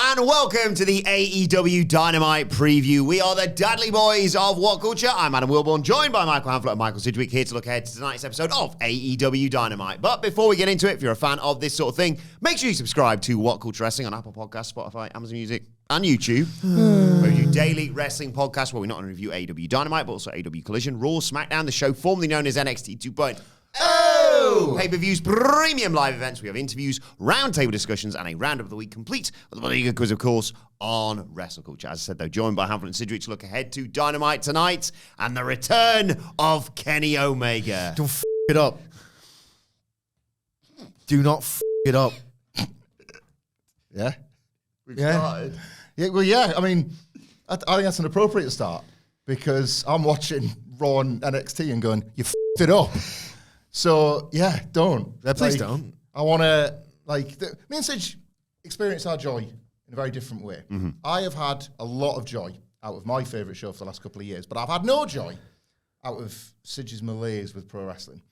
And welcome to the AEW Dynamite preview. We are the Dudley Boys of WhatCulture. I'm Adam Wilbourn, joined by Michael Hamflett and Michael Sidgwick, here to look ahead to tonight's episode of AEW Dynamite. But before we get into it, if you're a fan of this sort of thing, make sure you subscribe to WhatCulture Wrestling on Apple Podcasts, Spotify, Amazon Music, and YouTube. Where we do daily wrestling podcasts where we not only review AEW Dynamite, but also AEW Collision, Raw, SmackDown, the show formerly known as NXT 2.0. Pay-per-views, premium live events. We have interviews, roundtable discussions, and a roundup of the week complete with a bloody good quiz, of course, on WrestleCulture. As I said, though, joined by Hamflett and Sidgwick to look ahead to Dynamite tonight and the return of Kenny Omega. Don't f*** it up. Do not f*** it up. Yeah? We've started. Yeah, well, yeah. I mean, I think that's an appropriate start because I'm watching Raw and NXT and going, you f***ed it up. So, yeah, don't. Yeah, please don't. I want to, me and Sidge experience our joy in a very different way. Mm-hmm. I have had a lot of joy out of my favourite show for the last couple of years, but I've had no joy out of Sidge's malaise with pro wrestling.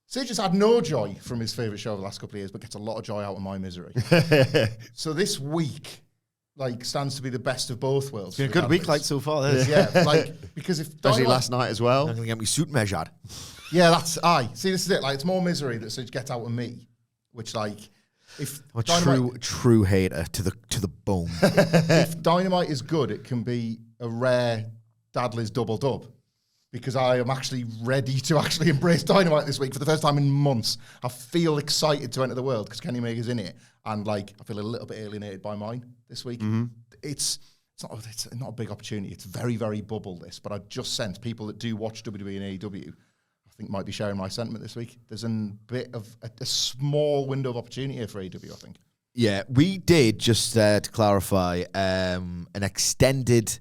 Sidge has had no joy from his favourite show for the last couple of years, but gets a lot of joy out of my misery. So this week, stands to be the best of both worlds. It's been a good week, so far. Yeah, because if especially last night as well. I'm going to get my suit measured. Yeah, see, this is it. It's more misery that Sidge gets out of me, which if I'm a true hater to the bone. If Dynamite is good, it can be a rare Dadley's double dub. Because I am actually ready to actually embrace Dynamite this week for the first time in months. I feel excited to enter the world because Kenny Omega's in it, and I feel a little bit alienated by mine this week. Mm-hmm. It's not a big opportunity. It's very, very bubble this, but I just sense people that do watch WWE and AEW, I think, might be sharing my sentiment this week. There's a bit of a small window of opportunity here for AEW, I think. Yeah, we did, just to clarify, an extended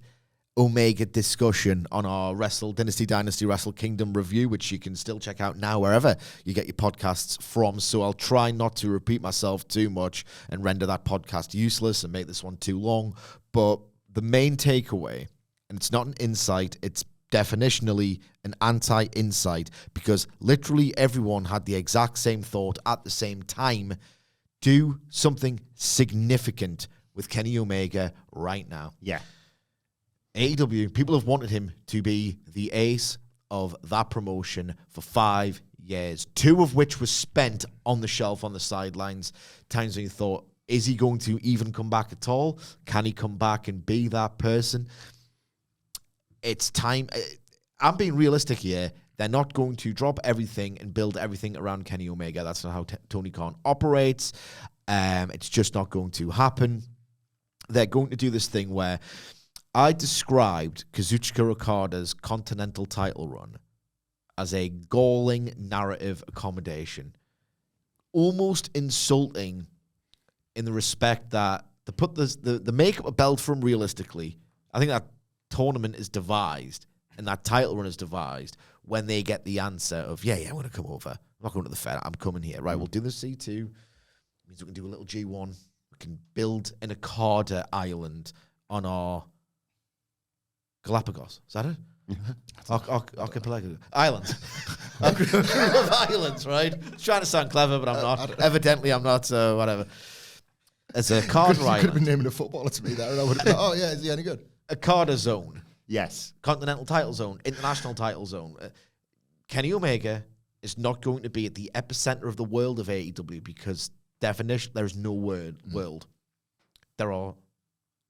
Omega discussion on our Dynasty Wrestle Kingdom review, which you can still check out now wherever you get your podcasts from. So I'll try not to repeat myself too much and render that podcast useless and make this one too long. But the main takeaway, and it's not an insight, it's definitionally an anti-insight, because literally everyone had the exact same thought at the same time. Do something significant with Kenny Omega right now. Yeah. AEW, people have wanted him to be the ace of that promotion for 5 years, 2 of which was spent on the shelf, on the sidelines. Times when you thought, is he going to even come back at all? Can he come back and be that person? It's time. I'm being realistic here. They're not going to drop everything and build everything around Kenny Omega. That's not how Tony Khan operates. It's just not going to happen. They're going to do this thing where I described Kazuchika Okada's Continental Title run as a galling narrative accommodation. Almost insulting in the respect that to put the make up a belt for him realistically, I think that tournament is devised and that title run is devised when they get the answer of, yeah, I want to come over. I'm not going to the Fed. I'm coming here. Right, we'll do the C2. Means we can do a little G1. We can build an Okada island on our Galapagos. Is that it? Archipelago. Islands. A group of islands, right? Trying to sound clever, but I'm not. Evidently, I'm not, so whatever. It's a Carter Island. You could have been naming a footballer to me there, and I would have been oh, yeah, is he any good? A Carter zone. Yes. Continental title zone. International title zone. Kenny Omega is not going to be at the epicenter of the world of AEW because, definition, there's no world. There are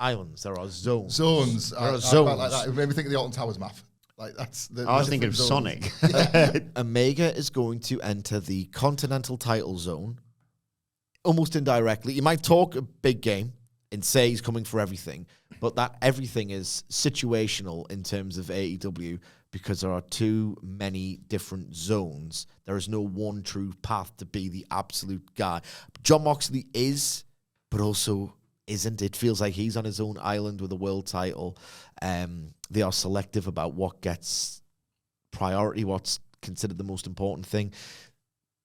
islands. There are zones. Zones. There are zones. Like that. It made me think of the Alton Towers map. I was thinking of Sonic. Omega is going to enter the Continental title zone almost indirectly. You might talk a big game and say he's coming for everything, but that everything is situational in terms of AEW because there are too many different zones. There is no one true path to be the absolute guy. Jon Moxley is, but also isn't. It feels like he's on his own island with a world title. They are selective about what gets priority, what's considered the most important thing.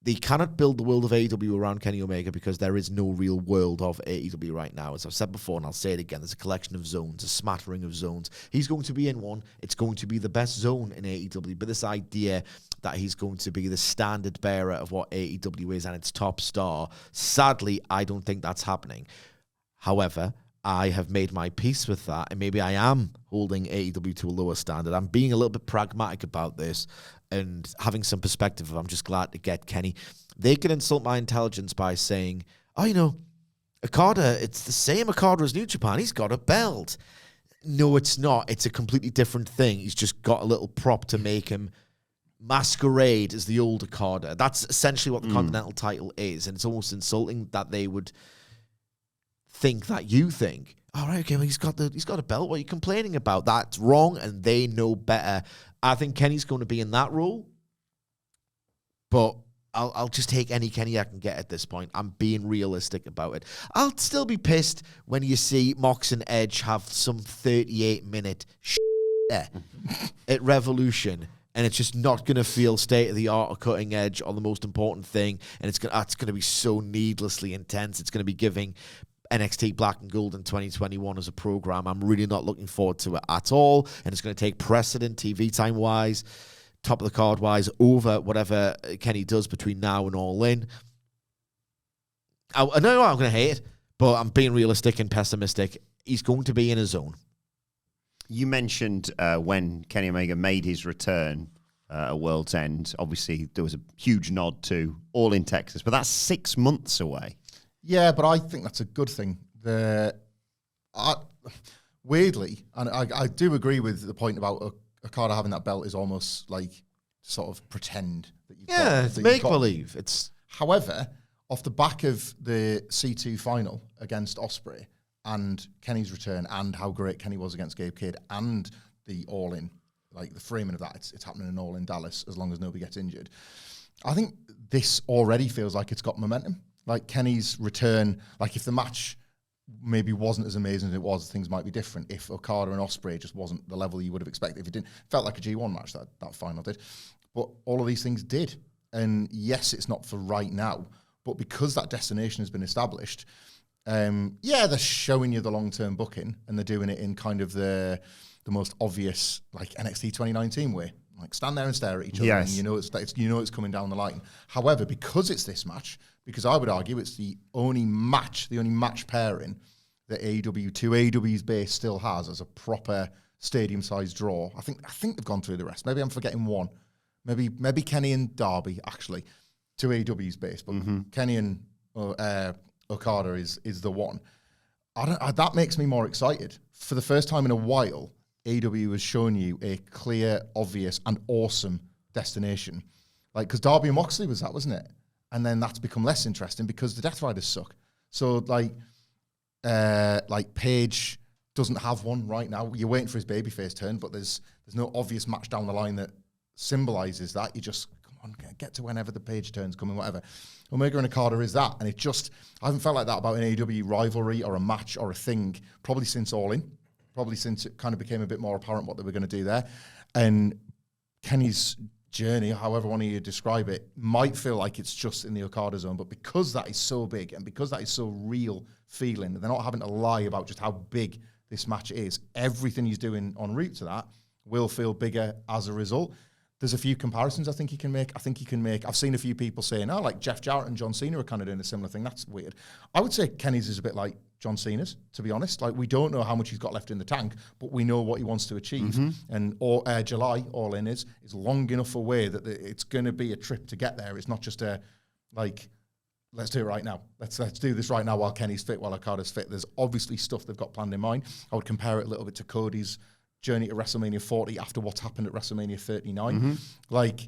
They cannot build the world of AEW around Kenny Omega because there is no real world of AEW right now. As I've said before, and I'll say it again, there's a collection of zones, a smattering of zones. He's going to be in one. It's going to be the best zone in AEW. But this idea that he's going to be the standard bearer of what AEW is and its top star, sadly, I don't think that's happening. However, I have made my peace with that, and maybe I am holding AEW to a lower standard. I'm being a little bit pragmatic about this and having some perspective. I'm just glad to get Kenny. They can insult my intelligence by saying, oh, Okada, it's the same Okada as New Japan. He's got a belt. No, it's not. It's a completely different thing. He's just got a little prop to make him masquerade as the old Okada. That's essentially what the Continental title is, and it's almost insulting that they would think that you think, all right, okay, well, he's got a belt. What are you complaining about? That's wrong, and they know better. I think Kenny's going to be in that role, but I'll just take any Kenny I can get at this point. I'm being realistic about it. I'll still be pissed when you see Mox and Edge have some 38-minute at Revolution, and it's just not going to feel state-of-the-art or cutting edge or the most important thing, and it's going to be so needlessly intense. It's going to be giving NXT Black and Gold in 2021 as a program. I'm really not looking forward to it at all, and it's going to take precedent TV time-wise, top of the card-wise, over whatever Kenny does between now and All In. I know I'm going to hate it, but I'm being realistic and pessimistic. He's going to be in his zone. You mentioned when Kenny Omega made his return at World's End, obviously there was a huge nod to All In Texas, but that's 6 months away. Yeah, but I think that's a good thing. Weirdly, and I do agree with the point about Okada having that belt is almost like sort of pretend that you've got. It's make-believe. However, off the back of the C2 final against Osprey and Kenny's return and how great Kenny was against Gabe Kidd and the All-In, like the framing of that, it's happening in All-In Dallas as long as nobody gets injured. I think this already feels like it's got momentum. Like Kenny's return, like if the match maybe wasn't as amazing as it was, things might be different. If Okada and Osprey just wasn't the level you would have expected, if it didn't, felt like a G1 match, that final did. But all of these things did. And yes, it's not for right now, but because that destination has been established, they're showing you the long-term booking, and they're doing it in kind of the most obvious, like NXT 2019 way. Like stand there and stare at each other, and you know it's coming down the line. However, because it's this match, because I would argue it's the only match pairing that AEW's base still has as a proper stadium-sized draw. I think they've gone through the rest. Maybe I'm forgetting one. Maybe Kenny and Darby actually to AEW's base, but Kenny and Okada is the one. That makes me more excited. For the first time in a while, AEW has shown you a clear, obvious, and awesome destination. Like, because Darby and Moxley was that, wasn't it? And then that's become less interesting because the Death Riders suck. So, like Page doesn't have one right now. You're waiting for his babyface turn, but there's no obvious match down the line that symbolizes that. You just, come on, get to whenever the Page turn's coming, whatever. Omega and Okada is that. And I haven't felt like that about an AEW rivalry or a match or a thing probably since All In. Probably since it kind of became a bit more apparent what they were going to do there. And Kenny's journey, however one of you describe it, might feel like it's just in the Okada zone, but because that is so big and because that is so real feeling, they're not having to lie about just how big this match is. Everything he's doing en route to that will feel bigger as a result. There's a few comparisons I think he can make. I've seen a few people saying, like Jeff Jarrett and John Cena are kind of doing a similar thing. That's weird. I would say Kenny's is a bit like John Cena's, to be honest. Like, we don't know how much he's got left in the tank, but we know what he wants to achieve. And July, All In is long enough away that it's going to be a trip to get there. It's not just let's do it right now. Let's do this right now while Kenny's fit, while Okada's fit. There's obviously stuff they've got planned in mind. I would compare it a little bit to Cody's journey to WrestleMania 40 after what's happened at WrestleMania 39. Like,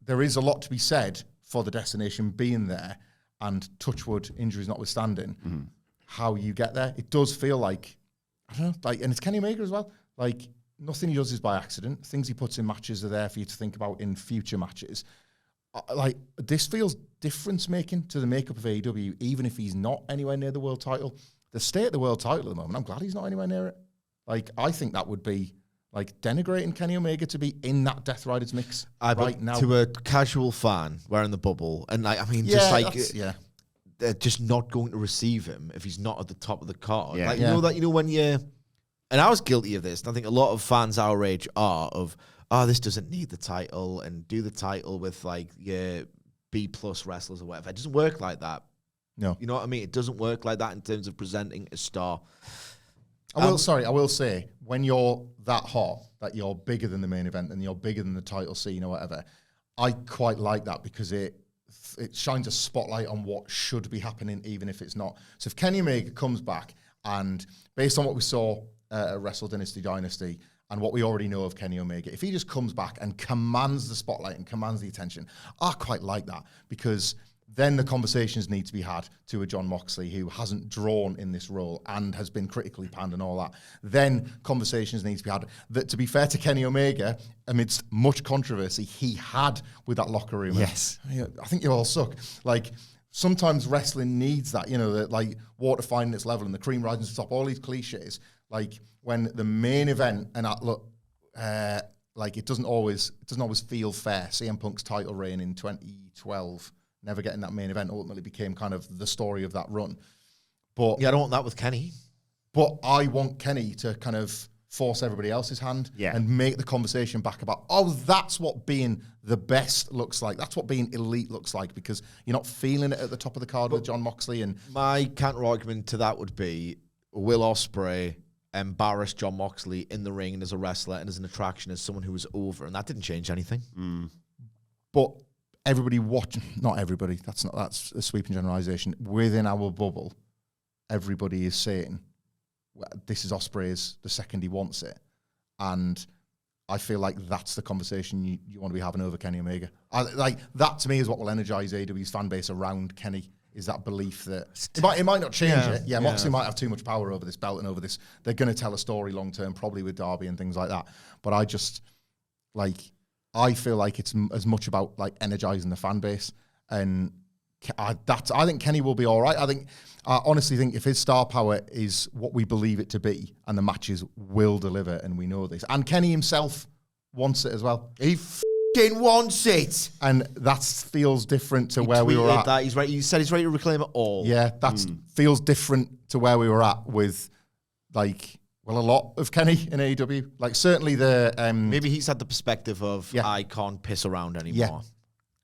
there is a lot to be said for the destination being there, and touchwood, injuries notwithstanding, how you get there. It does feel like, I don't know, like, and it's Kenny Omega as well. Like, nothing he does is by accident. Things he puts in matches are there for you to think about in future matches. Like, this feels difference-making to the makeup of AEW, even if he's not anywhere near the world title. The state of the world title at the moment, I'm glad he's not anywhere near it. Like, I think that would be, like, denigrating Kenny Omega to be in that Death Riders mix right now. To a casual fan wearing the bubble, and, like, I mean, they're just not going to receive him if he's not at the top of the card. Yeah. Like, you know when you, and I was guilty of this, and I think a lot of fans our age are of, this doesn't need the title, and do the title with, like, your B+ wrestlers or whatever. It doesn't work like that. No. You know what I mean? It doesn't work like that in terms of presenting a star. I will say, when you're that hot, that you're bigger than the main event and you're bigger than the title scene or whatever, I quite like that because it shines a spotlight on what should be happening, even if it's not. So if Kenny Omega comes back, and based on what we saw at Wrestle Dynasty and what we already know of Kenny Omega, if he just comes back and commands the spotlight and commands the attention, I quite like that, because then the conversations need to be had to a Jon Moxley who hasn't drawn in this role and has been critically panned and all that. Then conversations need to be had. That, to be fair to Kenny Omega, amidst much controversy he had with that locker room. Yes. I think you all suck. Like, sometimes wrestling needs that, that like water finding its level and the cream rising to the top, all these cliches. Like when the main event, and like it doesn't always feel fair. CM Punk's title reign in 2012, never getting that main event, ultimately became kind of the story of that run. But Yeah, I don't want that with Kenny. But I want Kenny to kind of force everybody else's hand and make the conversation back about, that's what being the best looks like. That's what being elite looks like, because you're not feeling it at the top of the card with Jon Moxley. And my counter argument to that would be, will Osprey embarrass Jon Moxley in the ring and as a wrestler and as an attraction, as someone who was over? And that didn't change anything. But everybody watching, not everybody, that's a sweeping generalization. Within our bubble, everybody is saying, this is Osprey's the second he wants it. And I feel like that's the conversation you want to be having over Kenny Omega. Like, that to me is what will energize AEW's fan base around Kenny, is that belief that it might not change it. Yeah, Moxley might have too much power over this belt and over this. They're going to tell a story long term, probably with Darby and things like that. But I just, I feel like it's as much about like energizing the fan base, and I think Kenny will be all right. I honestly think if his star power is what we believe it to be, and the matches will deliver, and we know this, and Kenny himself wants it as well. He f***ing wants it, and that feels different to where we were at. That. He's right. He said he's ready to reclaim it all. Yeah, that feels different to where we were at with a lot of Kenny in AEW. Like, certainly the maybe he's had the perspective of I can't piss around anymore. Yeah.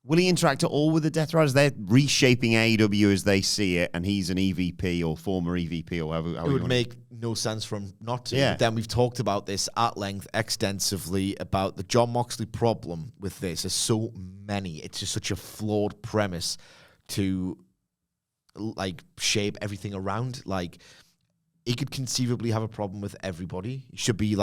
Will he interact at all with the Death Riders? They're reshaping AEW as they see it, and he's an EVP or former EVP or however. It would make no sense for him not to. Yeah. But then we've talked about this at length, extensively, about the Jon Moxley problem with this. There's so many. It's just such a flawed premise to shape everything around. Like, he could conceivably have a problem with everybody. He should be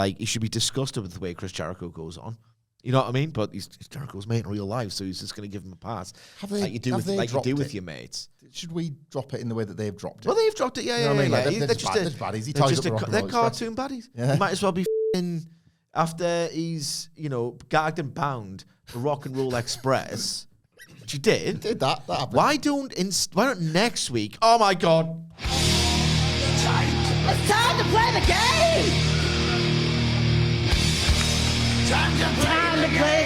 disgusted with the way Chris Jericho goes on. You know what I mean? But he's Jericho's mate in real life, so he's just going to give him a pass. Like you do with your mates. Should we drop it in the way that they've dropped it? Well, they've dropped it, yeah. You know what I mean? Yeah. They're just baddies. He ties up the Rock and They're Roll cartoon baddies. Yeah. He might as well be after he's, gagged and bound the Rock and Roll Express, which he did. Did that happened. Why don't next week? Oh my God! It's time to play the game! Time to play the game!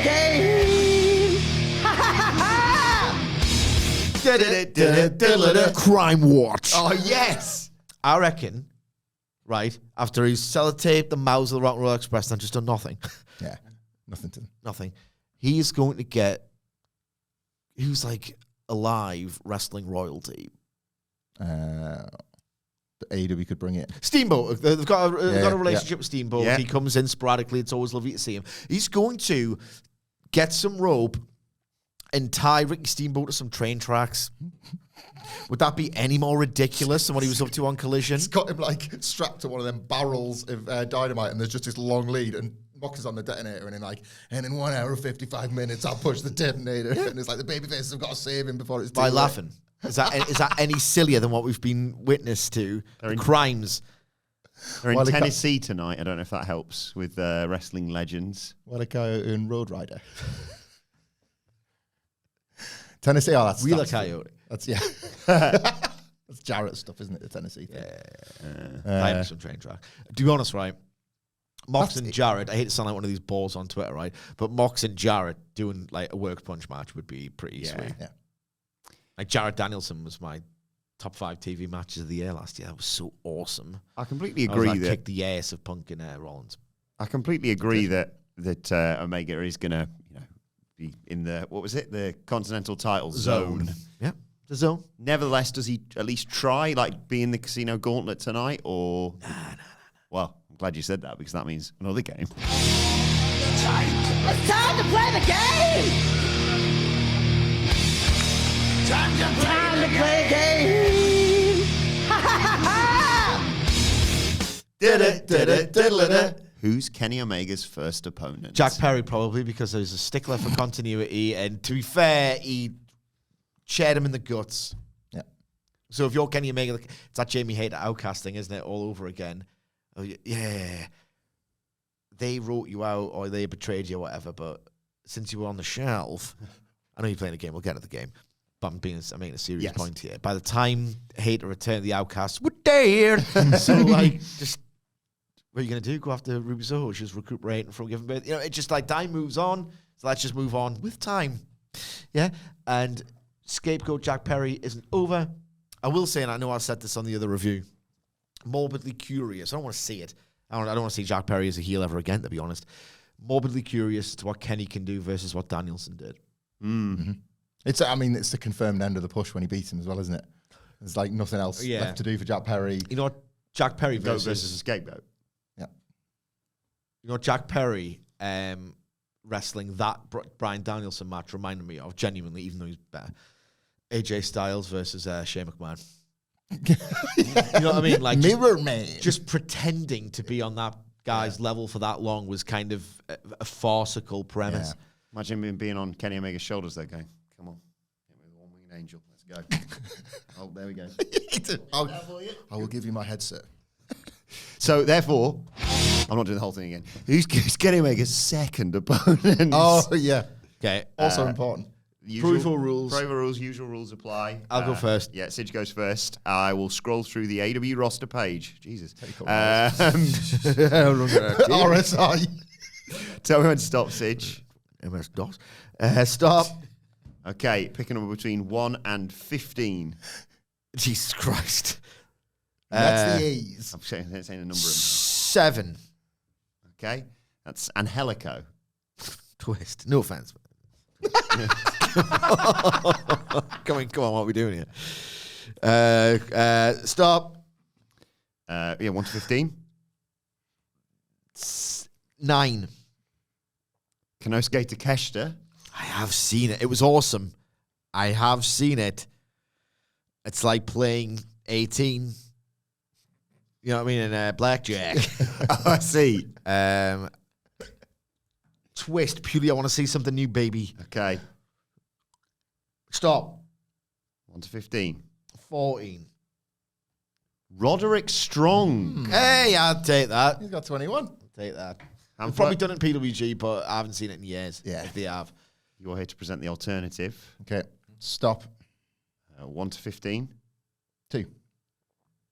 Crime Watch. Oh, yes! I reckon, right, after he's sellotaped the mouths of the Rock and Roll Express and just done nothing. Yeah, nothing. He's going to get, who's like alive wrestling royalty. AEW could bring it. Steamboat. They've got a relationship with Steamboat. Yeah. He comes in sporadically. It's always lovely to see him. He's going to get some rope and tie Ricky Steamboat to some train tracks. Would that be any more ridiculous than what he was up to on Collision? He's got him strapped to one of them barrels of dynamite, and there's just this long lead, and Mox is on the detonator, and in 1 hour 55 minutes I'll push the detonator, and it's like the babyfaces have got to save him before it's too By late. laughing. Is that any sillier than what we've been witness to? The crimes. They're in Well, Tennessee tonight. I don't know if that helps with wrestling legends. What a coyote and Road Rider. Tennessee, that's Wheeler Coyote. That's that's Jarrett stuff, isn't it? The Tennessee thing. Yeah. Some train track. To be honest, right? Mox and Jarrett, I hate to sound like one of these balls on Twitter, right? But Mox and Jarrett doing a work punch match would be pretty sweet. Yeah. Like Jarrett Danielson was my top 5 TV matches of the year last year. That was so awesome. I completely agree that kicked the ass of Punk and Rollins. I completely agree that Omega is going to be in the the Continental Title zone. Yeah. The Zone. Nevertheless, does he at least try, like, be in the Casino Gauntlet tonight, or? No. Well, I'm glad you said that, because that means another game. It's time to play the game! Time to play the game! Ha ha ha ha! Who's Kenny Omega's first opponent? Jack Perry, probably, because there's a stickler for continuity, and to be fair, he shared him in the guts. Yeah. So if you're Kenny Omega, it's that Jamie Hayter outcast thing, isn't it? All over again. Oh, yeah. They wrote you out or they betrayed you or whatever, but since you were on the shelf, I know you're playing a game, we'll get to the game, but I'm making a serious point here. By the time Hayter returned, the outcasts were dead. So, like, just, what are you going to do? Go after Ruby Soho? She's recuperating from giving birth. You know, it's just like time moves on, so let's just move on with time. Yeah? And scapegoat Jack Perry isn't over. I will say, and I know I said this on the other review, morbidly curious. I don't want to see it. I don't want to see Jack Perry as a heel ever again, to be honest. Morbidly curious to what Kenny can do versus what Danielson did. Mm-hmm. It's the confirmed end of the push when he beats him as well, isn't it? There's like nothing else left to do for Jack Perry. You know what? Jack Perry versus a scapegoat. Yeah. You know, Jack Perry wrestling that Bryan Danielson match reminded me of, genuinely, even though he's better, AJ Styles versus Shane McMahon. You know what I mean? Like Mirror Man. Just pretending to be on that guy's level for that long was kind of a farcical premise. Yeah. Imagine him being on Kenny Omega's shoulders there going, come on, hit me with one winged angel. Let's go. Oh, there we go. I will give you my headset. So, therefore, I'm not doing the whole thing again. Who's Kenny Omega's second opponent? Oh, yeah. Okay. Also important. Pro rules. Usual rules apply. I'll go first. Yeah, Sidge goes first. I will scroll through the AEW roster page. Jesus. RSI. Tell me when to stop, Sidge. MS-DOS. Stop. Okay, pick a number between 1 and 15. Jesus Christ. That's the E's. I'm saying a number. 7. Okay, that's Angelico. Twist. No offense. Come on, what are we doing here? Stop. 1 to 15. 9. Konosuke Takeshita. I have seen it. It was awesome. I have seen it. It's like playing 18. You know what I mean? In blackjack. I see. Twist. Purely, I want to see something new, baby. Okay. Stop. 1 to 15. 14. Roderick Strong. Hey, I'll take that. He's got 21. I'll take that. Hamflett. I've probably done it in PWG, but I haven't seen it in years. Yeah. If they have. You're here to present the alternative. Okay. Stop. 1 to 15. 2.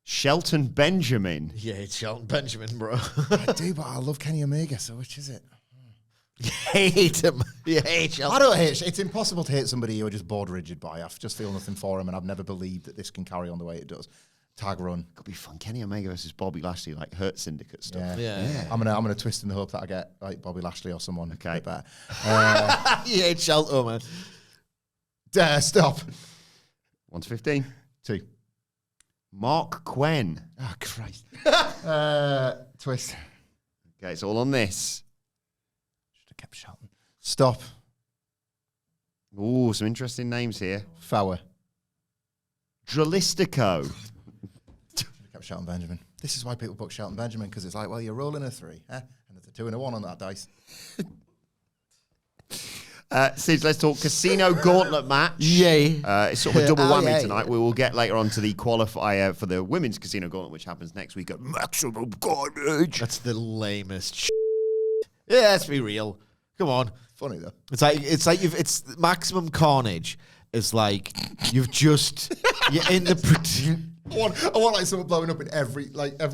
Shelton Benjamin. Yeah, it's Shelton Benjamin, bro. I do, but I love Kenny Omega, so which is it? You hate him. You hate Shelton. I don't hate. It's impossible to hate somebody you're just bored rigid by. I just feel nothing for him, and I've never believed that this can carry on the way it does. Tag run Could be fun. Kenny Omega versus Bobby Lashley, like Hurt Syndicate stuff. Yeah. I'm gonna twist in the hope that I get like Bobby Lashley or someone. Okay. Better. You hate Shelton, man. Stop. 1 to 15. 2. Mark Quinn. Oh Christ. Twist. Okay, it's all on this. Should have kept Shelton. Stop. Ooh, some interesting names here. Fowler. Dralistico. Should have kept Shelton Benjamin. This is why people book Shelton Benjamin, because it's like, well, you're rolling a 3, and it's a 2 and a 1 on that dice. Sid, let's talk Casino Gauntlet match. Yay. It's sort of a double whammy yeah, tonight. yeah. We will get later on to the qualifier for the women's Casino Gauntlet, which happens next week at Maximum Carnage. That's the lamest Yeah, let's be real. Come on. Funny though. It's like Maximum Carnage. It's like you're in the I want like someone blowing up in every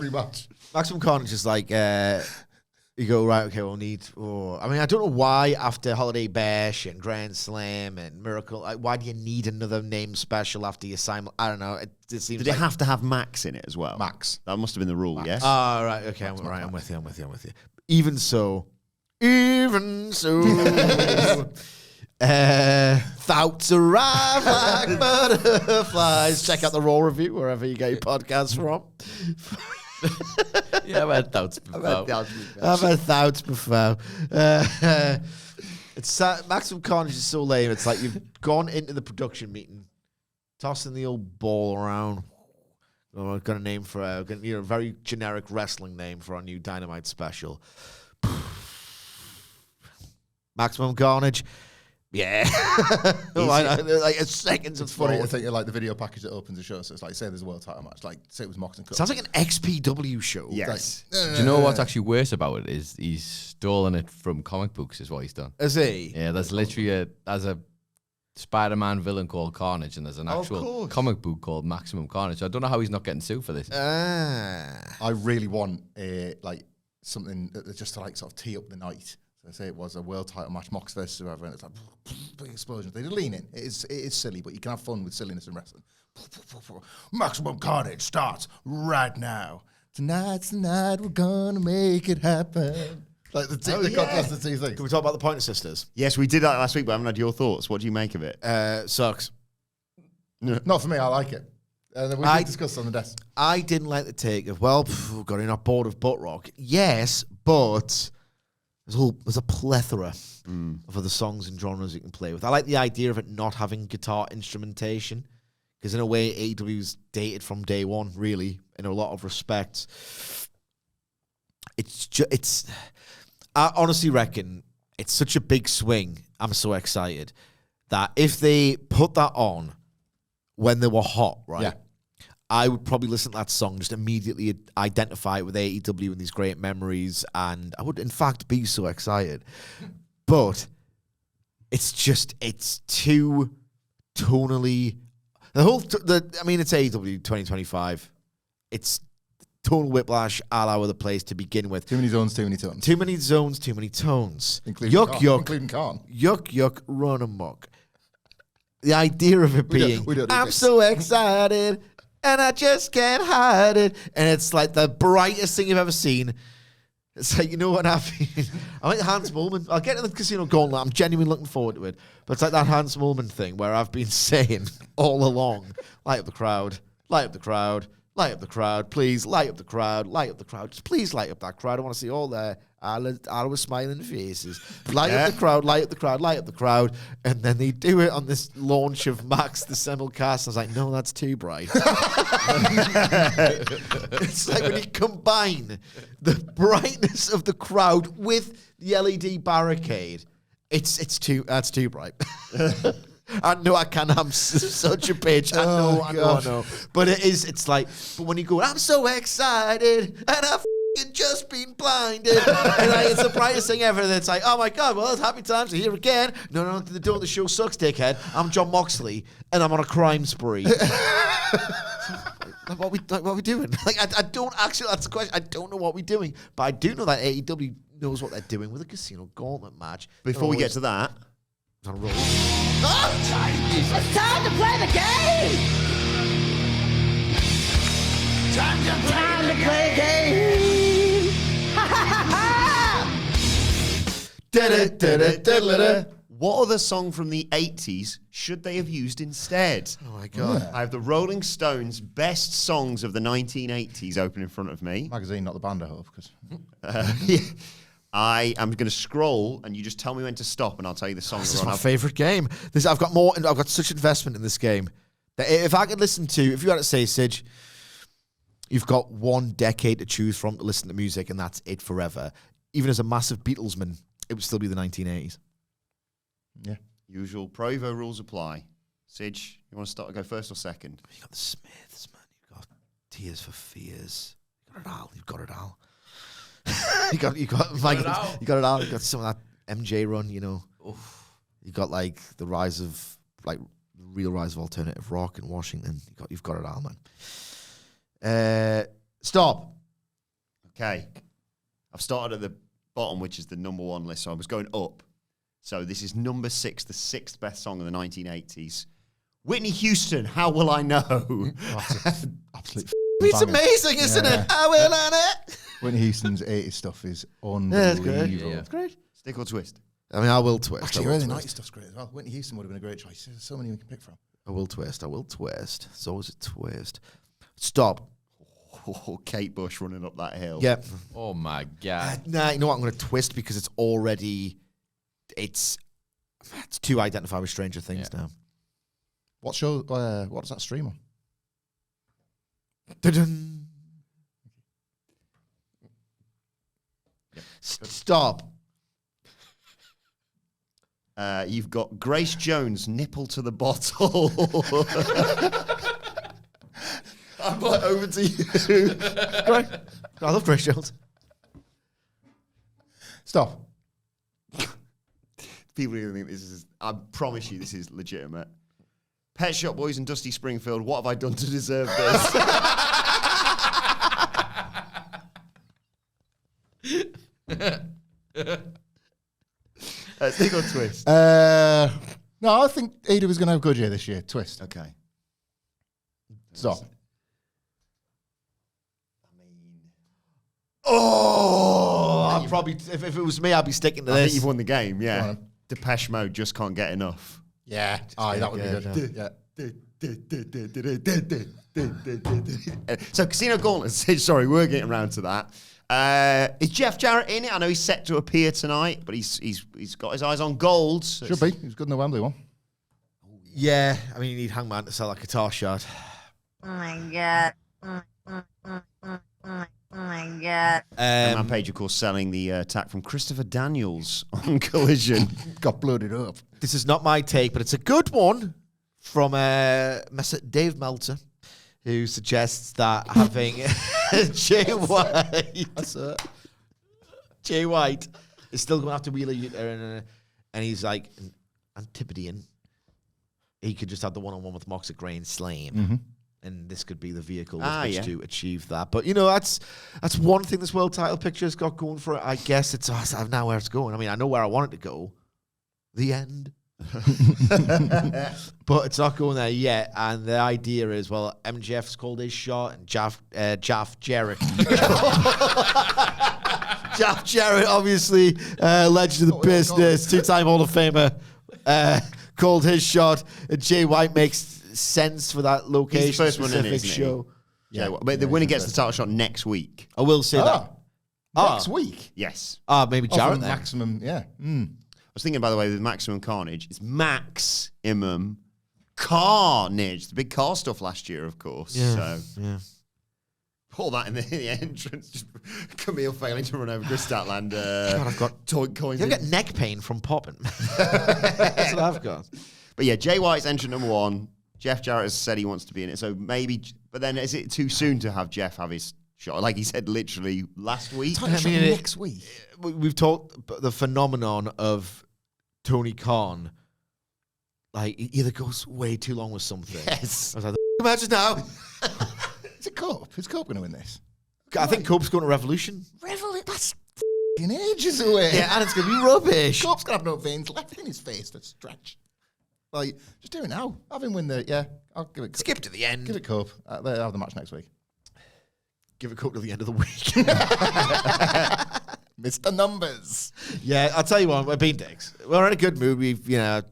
match. Maximum Carnage is like you go, right, okay, we'll need I mean, I don't know why after Holiday Bash and Grand Slam and Miracle, why do you need another name special after you sign? I don't know. It seems Did it have to have Max in it as well? Max. That must have been the rule, yes? Oh, right, okay, I'm with you. Even so, Thoughts arrive like butterflies. Check out the Raw review wherever you get your podcasts from. Yeah, I've had thoughts before. I've had thoughts before. It's Maximum Carnage is so lame. It's like you've gone into the production meeting, tossing the old ball around. Oh, I've got a name for a very generic wrestling name for our new Dynamite special. Maximum Carnage. Yeah. Like a seconds of It's funny thought. to think of like the video package that opens the show. So it's like, say there's a world title match. Like, say it was Moxley. Sounds like an XPW show. Yes. Do you know what's actually worse about it is he's stolen it from comic books is what he's done. Is he? Yeah, there's literally there's a Spider-Man villain called Carnage and there's an actual comic book called Maximum Carnage. So I don't know how he's not getting sued for this. I really want like something just to like sort of tee up the night. So say it was a world title match, Mox versus whoever, and it's like big explosions. They lean in. It is silly, but you can have fun with silliness in wrestling. Maximum Carnage starts right now. Tonight's the night we're gonna make it happen. Like the contrast of the two things. Can we talk about the Pointer Sisters? Yes, we did that last week, but I haven't had your thoughts. What do you make of it? Sucks. Not for me. I like it. We discussed on the desk. I didn't like the take of, God, you're not bored of butt rock. Yes, but there's a plethora of other songs and genres you can play with. I like the idea of it not having guitar instrumentation, because in a way, AEW's dated from day one, really, in a lot of respects. I honestly reckon it's such a big swing. I'm so excited that if they put that on when they were hot, right? Yeah. I would probably listen to that song, just immediately identify it with AEW and these great memories, and I would, in fact, be so excited. But it's too tonally. It's AEW 2025. It's tonal whiplash all over the place to begin with. Too many zones, too many tones. Too many zones, too many tones. Including Including Khan. Yuck, run amok. The idea of it being, we don't do I'm this. so excited, and I just can't hide it. And it's like the brightest thing you've ever seen. It's like, you know what I mean? I like Hans Moleman. I'll get to the Casino Gauntlet. I'm genuinely looking forward to it. But it's like that Hans Moleman thing where I've been saying all along, light up the crowd, light up the crowd, light up the crowd, please, light up the crowd, light up the crowd. Just please light up that crowd. I want to see all their our smiling faces. Light up the crowd, light up the crowd, light up the crowd. And then they do it on this launch of Max the simulcast. I was like, no, that's too bright. It's like when you combine the brightness of the crowd with the LED barricade, that's too bright. I know I can. I'm such a bitch. I know. But it's like, but when you go, I'm so excited, and I've just been blinded, and it's the brightest thing ever. And it's like, oh my God, well, it's happy times are here again. No, the show sucks, dickhead. I'm John Moxley, and I'm on a crime spree. What are we doing? Like, I don't actually. That's the question. I don't know what we're doing, but I do know that AEW knows what they're doing with a Casino Gauntlet match. Before we get to that, on a roll. It's time to play the game! Time to play the game! Ha ha ha ha! what other song from the 80s should they have used instead? Oh my God. I have the Rolling Stones' best songs of the 1980s open in front of me. Magazine, not the band, I hope. Because I am going to scroll, and you just tell me when to stop, and I'll tell you the song. This is my favorite game. I've got such investment in this game that if I could listen to, if you had to say, Sidge, you've got 1 decade to choose from to listen to music, and that's it forever. Even as a massive Beatlesman, it would still be the 1980s. yeah. Usual Provo rules apply. Sidge, you want to start? Go first or second? You got the Smiths, man. You've got Tears for Fears. You got it all. You've got it all. you got Michael. You got it all. You got some of that MJ run. You know. Oof. You got like the rise of real rise of alternative rock in Washington. You've got it all, man. Stop. Okay. I've started at the bottom, which is the number 1 list. So I was going up. So this is number 6, the 6th best song of the 1980s. Whitney Houston, How Will I Know? Absolute It's banger. amazing, isn't it? I will on it. Whitney Houston's 80s stuff is Yeah, it's unbelievable. great. It's great. Stick or twist? I mean, I will twist. Actually, early 90s stuff's great as well. Whitney Houston would have been a great choice. There's so many we can pick from. I will twist. It's always a twist. Stop. Kate Bush running up that hill. Yep. Oh my God. Nah, you know what? I'm going to twist because it's already... It's too identified with Stranger Things now. What show? What does that stream on? Dun-dun. Stop. You've got Grace Jones, nipple to the bottle. I'm like, over to you. Great. I love Grace Jones. Stop. People are going to think this is, I promise you this is legitimate. Pet Shop Boys and Dusty Springfield, what have I done to deserve this? Stick or twist? No, I think Ada was going to have a good year this year. Twist. Okay. Stop. Oh, I'd probably, if it was me, I'd be sticking to I this. think you've won the game, yeah. Go on. Depeche Mode just can't get enough. Yeah. That would be good. Yeah. So Casino Gauntlet, sorry, we're getting around to that. Is Jeff Jarrett in it? I know he's set to appear tonight, but he's got his eyes on gold. So Should be. He was good in the Wembley one. Yeah, I mean, you need Hangman to sell a guitar shot. Oh my God. Oh my God. Man Page, of course, selling the attack from Christopher Daniels on Collision. Got bloated up. This is not my take, but it's a good one from Mr. Dave Meltzer, who suggests that having Jay White is still going to have to wheel a Utah, and he's like, an Antipodean. He could just have the one-on-one with Mox at Grand Slam. And this could be the vehicle with which to achieve that. But, you know, that's one thing this world title picture has got going for it. I guess it's now where it's going. I mean, I know where I want it to go. The end. But it's not going there yet. And the idea is, well, MJF's called his shot, and Jaff Jarrett. Jaff Jarrett, obviously, legend of the business, two-time Hall of Famer, called his shot. And Jay White makes sense for that location-specific show. Yeah, but the winner gets the title shot next week. I will say that. Next week? Yes. Maybe Jarrett then. Maximum, yeah. I was thinking, by the way, with Maximum Carnage, it's Maximum Carnage. The big car stuff last year, of course. Yeah. Pull that in the entrance. Just Camille failing to run over Chris Statlander. God, I've got toy coins. You've got neck pain from popping. That's what I've got. But yeah, Jay White's entrant number one. Jeff Jarrett has said he wants to be in it. So maybe, but then is it too soon to have Jeff have his shot? Like he said literally last week. Next week. We've talked about the phenomenon of Tony Khan. Like, he either goes way too long with something. Yes. I was like, the match is now. Is it Cope? Is Cope going to win this? I think Cope's going to Revolution. That's f***ing ages away. Yeah, and it's going to be rubbish. Cope's going to have no veins left in his face to stretch. Like, just do it now. Have him win I'll give it. Skip to the end. Give it Cope. They'll have the match next week. Give it Cope to the end of the week. Mr. Numbers. Yeah, I'll tell you what, we're being dicks. We're in a good mood. It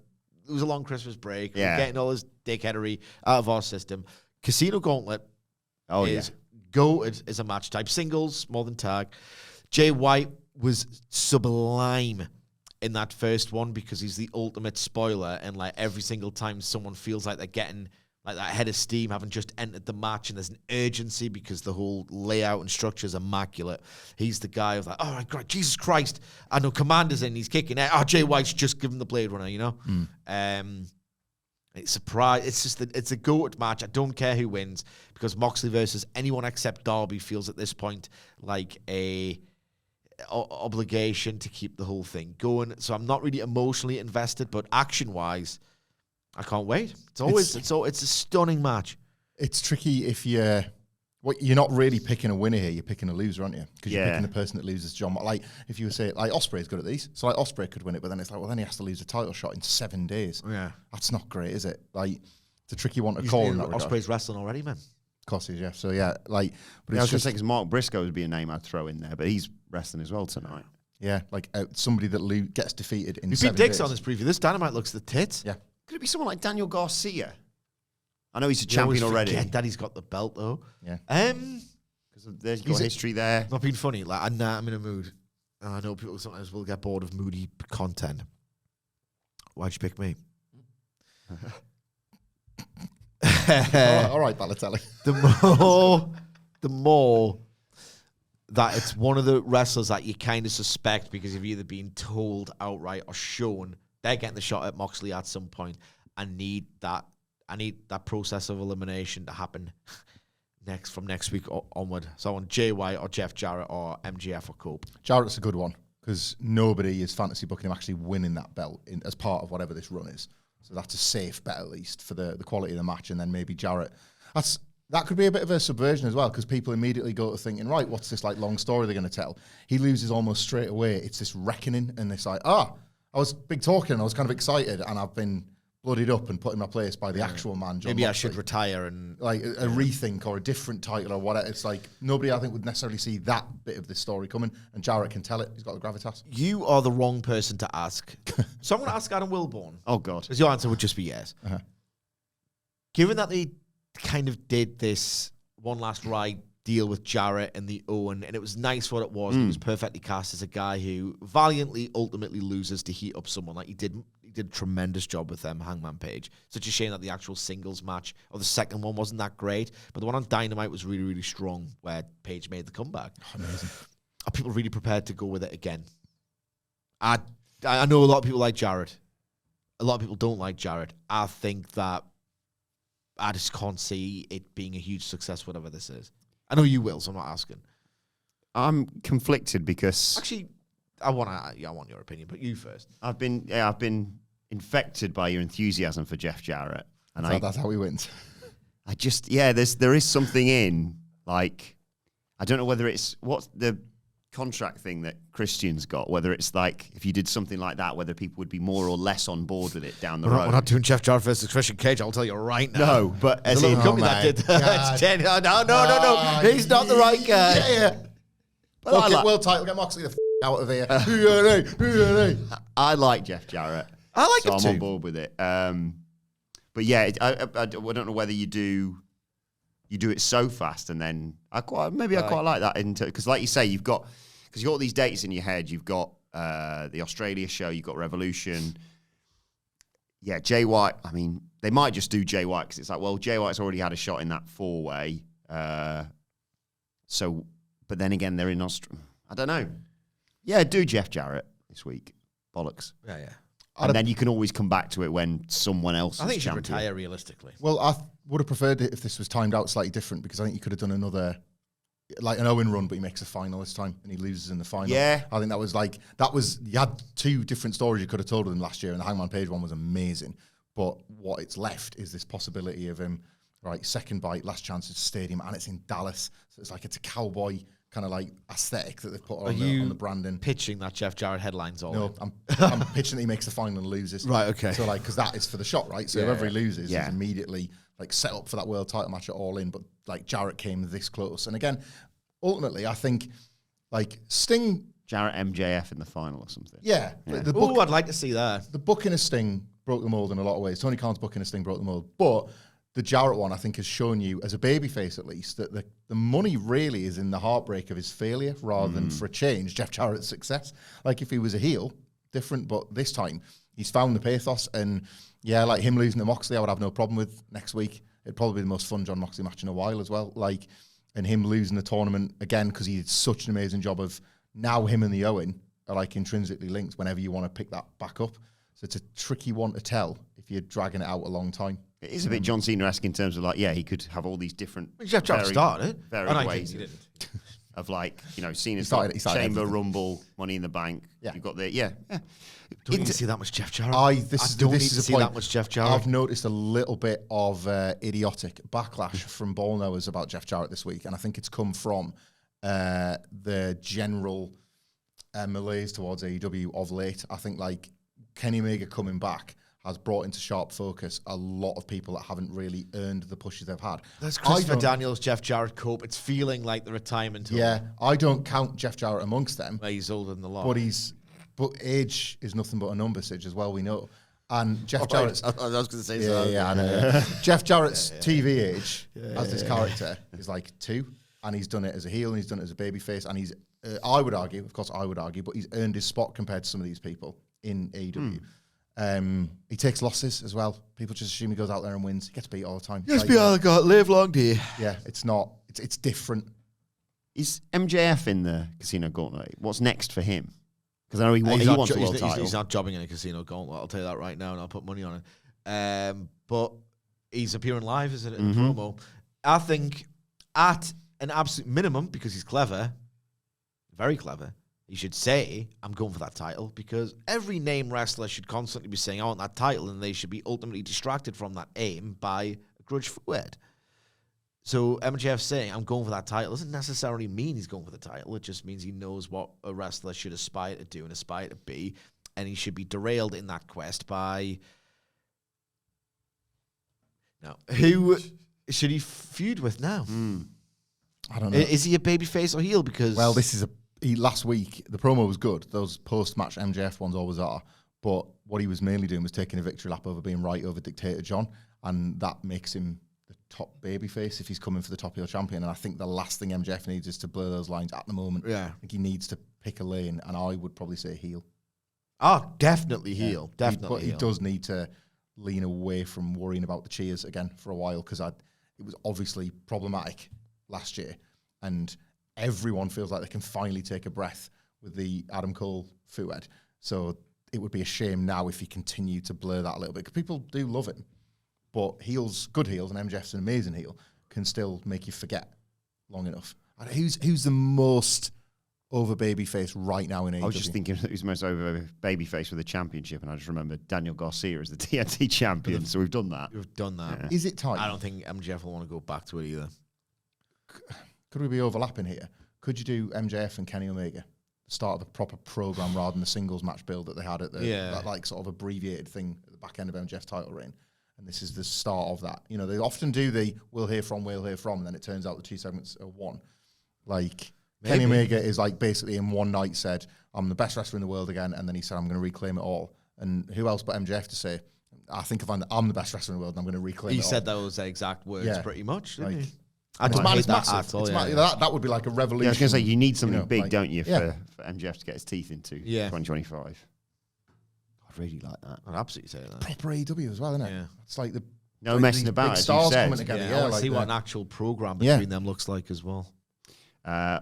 was a long Christmas break. Yeah. We're getting all this dickheadery out of our system. Casino Gauntlet is goated as a match type. Singles, more than tag. Jay White was sublime in that first one because he's the ultimate spoiler, and like every single time someone feels like they're getting like that head of steam, having just entered the match, and there's an urgency because the whole layout and structure is immaculate. He's the guy who's like, oh my God, Jesus Christ, I know Commander's in, he's kicking it. Oh, Jay White's just given the Blade Runner, you know? It's surprise. It's just it's a goat match. I don't care who wins because Moxley versus anyone except Darby feels at this point like a obligation to keep the whole thing going. So I'm not really emotionally invested, but action-wise, I can't wait. It's a stunning match. It's tricky if you're not really picking a winner here. You're picking a loser, aren't you? Because you're picking the person that loses. John, like if you were saying like Osprey's good at these, so like Osprey could win it, but then it's like, well, then he has to lose a title shot in 7 days. Yeah, that's not great, is it? Like it's a tricky one to call. In that Osprey's wrestling already, man. Of course he is, yeah. So yeah, like, but I was it's going to say because Mark Briscoe would be a name I'd throw in there, but he's wrestling as well tonight. Yeah, like somebody that gets defeated in We've 7 been dicks days. on this preview. This Dynamite looks the tits. Yeah. Could it be someone like Daniel Garcia? I know he's a You always champion already. forget that he's got the belt though. Yeah. Because there's got history there. Not being funny. Like, I'm in a mood. And I know people sometimes will get bored of moody content. Why'd you pick me? All right, Balotelli. The more that it's one of the wrestlers that you kind of suspect because you've either been told outright or shown they're getting the shot at Moxley at some point. I need that process of elimination to happen from next week onward. So I want Jay White or Jeff Jarrett or MJF or Cope. Jarrett's a good one because nobody is fantasy booking him actually winning that belt as part of whatever this run is. So that's a safe bet at least for the quality of the match. And then maybe Jarrett. That could be a bit of a subversion as well because people immediately go to thinking, right, what's this like long story they're going to tell? He loses almost straight away. It's this reckoning and it's like, I was big talking. I was kind of excited and I've been bloodied up and put in my place by the actual man, John Maybe Moxley. I should retire and... Like a rethink or a different title or whatever. It's like nobody, I think, would necessarily see that bit of this story coming, and Jarrett can tell it. He's got the gravitas. You are the wrong person to ask. So I'm going to ask Adam Wilbourn. Oh, God. Because your answer would just be yes. Uh-huh. Given that they kind of did this one last ride deal with Jarrett and the Owen, and it was nice what it was. He was perfectly cast as a guy who valiantly ultimately loses to heat up someone. Like he did a tremendous job with them, Hangman Page. Such a shame that the actual singles match or the second one wasn't that great, but the one on Dynamite was really, really strong where Page made the comeback. Amazing. Are people really prepared to go with it again? I know a lot of people like Jarrett. A lot of people don't like Jarrett. I think that I just can't see it being a huge success, whatever this is. I know you will, so I'm not asking. I'm conflicted because Actually, I want your opinion, but you first. I've been infected by your enthusiasm for Jeff Jarrett, and That's how he wins. I just there is something in like I don't know whether it's what's the contract thing that Christian's got, whether it's like if you did something like that, whether people would be more or less on board with it down the road. We're not doing Jeff Jarrett versus Christian Cage. I'll tell you right now. No, but as There's a in, little company that did that. It's 10. No. He's not the right guy. Yeah. But I World title, get Moxley the out of here. I like Jeff Jarrett. I like so him I'm too. on board with it. But yeah, I don't know whether you do it so fast, and then I quite like that because, like you say, you've got all these dates in your head. You've got the Australia show. You've got Revolution. Yeah, Jay White. I mean, they might just do Jay White because it's like, well, Jay White's already had a shot in that 4-way. So, but then again, they're in Australia. I don't know. Yeah, do Jeff Jarrett this week. Bollocks. Yeah. And then you can always come back to it when someone else I think he is should champion. retire realistically. Well, I would have preferred it if this was timed out slightly different because I think you could have done another, like an Owen run, but he makes a final this time and he loses in the final. Yeah. I think you had two different stories you could have told of him last year, and the Hangman Page one was amazing. But what it's left is this possibility of him, right, second bite, last chance at the stadium, and it's in Dallas. So it's a cowboy kind of like aesthetic that they've put on the branding. Pitching that Jeff Jarrett headlines all. No, I'm pitching that he makes the final and loses. Right, okay. So because that is for the shot, right? So whoever he loses Yeah. is immediately like set up for that world title match at All In. But like Jarrett came this close, and again, ultimately, I think like Sting, Jarrett MJF in the final or something. yeah. The Oh, I'd like to see that. the booking of Sting broke the mold in a lot of ways. Tony Khan's booking of Sting broke the mold, but the Jarrett one, I think, has shown you, as a babyface at least, that the money really is in the heartbreak of his failure rather than for a change, Jeff Jarrett's success. Like if he was a heel, different, but this time he's found the pathos, and yeah, like him losing to Moxley, I would have no problem with next week. It'd probably be the most fun John Moxley match in a while as well. Like, and him losing the tournament again because he did such an amazing job of now him and the Owen are like intrinsically linked whenever you want to pick that back up. So it's a tricky one to tell if you're dragging it out a long time. It is a bit John Cena-esque in terms of like, yeah, he could have all these different Jeff Jarrett started it. varied Oh, ways he didn't. of like, Cena's started got Chamber, everything. Rumble, Money in the Bank. Yeah. You've got the, Don't need to see that much Jeff Jarrett. This don't is need to a see point. that much Jeff Jarrett. I've noticed a little bit of idiotic backlash from ball knowers about Jeff Jarrett this week, and I think it's come from the general malaise towards AEW of late. I think like Kenny Omega coming back has brought into sharp focus a lot of people that haven't really earned the pushes they've had. That's Christopher Daniels, Jeff Jarrett, Cope. It's feeling like the retirement. Yeah, I don't count Jeff Jarrett amongst them. Well, he's older than the lot. But age is nothing but a number, Sidge, as well, we know. And Jeff Jarrett's... I was going to say yeah, so. Yeah, I know. Jeff Jarrett's TV age as this character is like 2, and he's done it as a heel, and he's done it as a babyface, and he's, I would argue, but he's earned his spot compared to some of these people in AEW. He takes losses as well. People just assume he goes out there and wins. He gets beat all the time. Yes, live long, dear. Yeah, it's not. It's different. Is MJF in the Casino Gauntlet? What's next for him? Because I know he wants a world title. He's not jobbing in a Casino Gauntlet. I'll tell you that right now, and I'll put money on it. But he's appearing live as a promo. I think at an absolute minimum, because he's clever, very clever, he should say, I'm going for that title, because every name wrestler should constantly be saying, I want that title, and they should be ultimately distracted from that aim by a grudge feud. So MJF saying, I'm going for that title, doesn't necessarily mean he's going for the title. It just means he knows what a wrestler should aspire to do and aspire to be, and he should be derailed in that quest by... Now, who should he feud with now? I don't know. Is he a babyface or heel? Because... Well, this is last week, the promo was good. Those post-match MJF ones always are. But what he was mainly doing was taking a victory lap over being right over Dictator John, and that makes him the top babyface if he's coming for the top heel champion. And I think the last thing MJF needs is to blur those lines at the moment. Yeah. I think he needs to pick a lane, and I would probably say heel. Oh, definitely heel. Definitely But heel. he does need to lean away from worrying about the cheers again for a while, because it was obviously problematic last year, and everyone feels like they can finally take a breath with the Adam Cole feud. So it would be a shame now if he continued to blur that a little bit, because people do love him. But heels, good heels, and MJF's an amazing heel, can still make you forget long enough. And who's the most over babyface right now in AEW? I was just thinking who's most over babyface with the championship, and I just remembered Daniel Garcia as the TNT champion. So we've done that. We've done that. Yeah. Is it time? I don't think MJF will want to go back to it either. Could we be overlapping here? Could you do MJF and Kenny Omega? Start of a proper program rather than the singles match build that they had at that like sort of abbreviated thing at the back end of MJF's title reign. And this is the start of that. You know, they often do the we'll hear from, and then it turns out the 2 segments are one. Like, maybe. Kenny Omega is like basically in one night said, I'm the best wrestler in the world again, and then he said, I'm going to reclaim it all. And who else but MJF to say, I think if I'm the best wrestler in the world, and I'm going to reclaim it all. He said those exact words pretty much, didn't he? I don't hate that at all. That would be like a revolution. Yeah, I was going to say, you need something big, like, don't you, for MJF to get his teeth into 2025. I'd really like that. I'd absolutely say that. Proper AEW as well, isn't it? Yeah. It's like no messing about, big as stars you said. coming together. I want to see what an actual program between them looks like as well.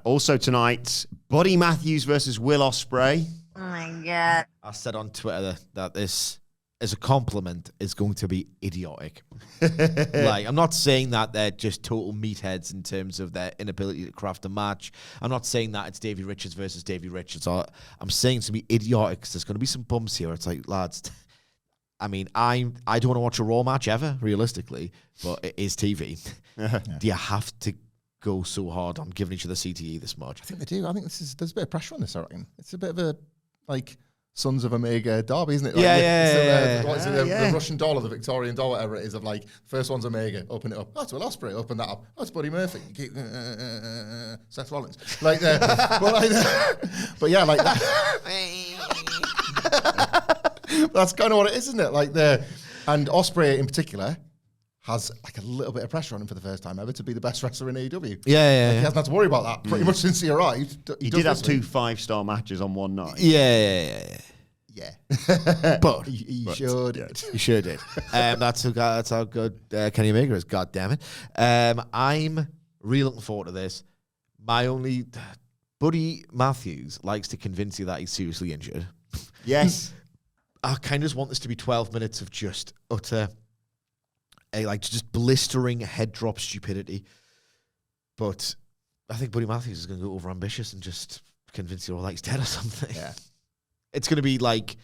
Also tonight, Buddy Matthews versus Will Osprey. Oh my God. I said on Twitter that this, as a compliment, is going to be idiotic. Like, I'm not saying that they're just total meatheads in terms of their inability to craft a match. I'm not saying that it's Davey Richards versus Davey Richards. I'm saying it's going to be idiotic because there's going to be some bumps here. It's like, lads, I mean, I don't want to watch a Raw match ever, realistically, but it is TV. Do you have to go so hard on giving each other CTE this much? I think they do. I think there's a bit of pressure on this, I reckon. It's a bit of a, like, Sons of Omega derby, isn't it? Like, the Russian doll or the Victorian doll, whatever it is, of like, first one's Omega, open it up. That's Will Osprey, open that up. That's Buddy Murphy. You keep, Seth Rollins. Like, but yeah, like that. That's kind of what it is, isn't it? Like, and Osprey in particular has like a little bit of pressure on him for the first time ever to be the best wrestler in AEW. He hasn't had to worry about that pretty much since he arrived. He did have 2 5-star matches on one night. Yeah. But he sure did. He sure did. That's how good Kenny Omega is, God damn it. I'm really looking forward to this. Buddy Matthews likes to convince you that he's seriously injured. Yes. I kind of just want this to be 12 minutes of just utter, just blistering head drop stupidity. But I think Buddy Matthews is going to go over ambitious and just convince you all that he's dead or something. Yeah. It's going to be like,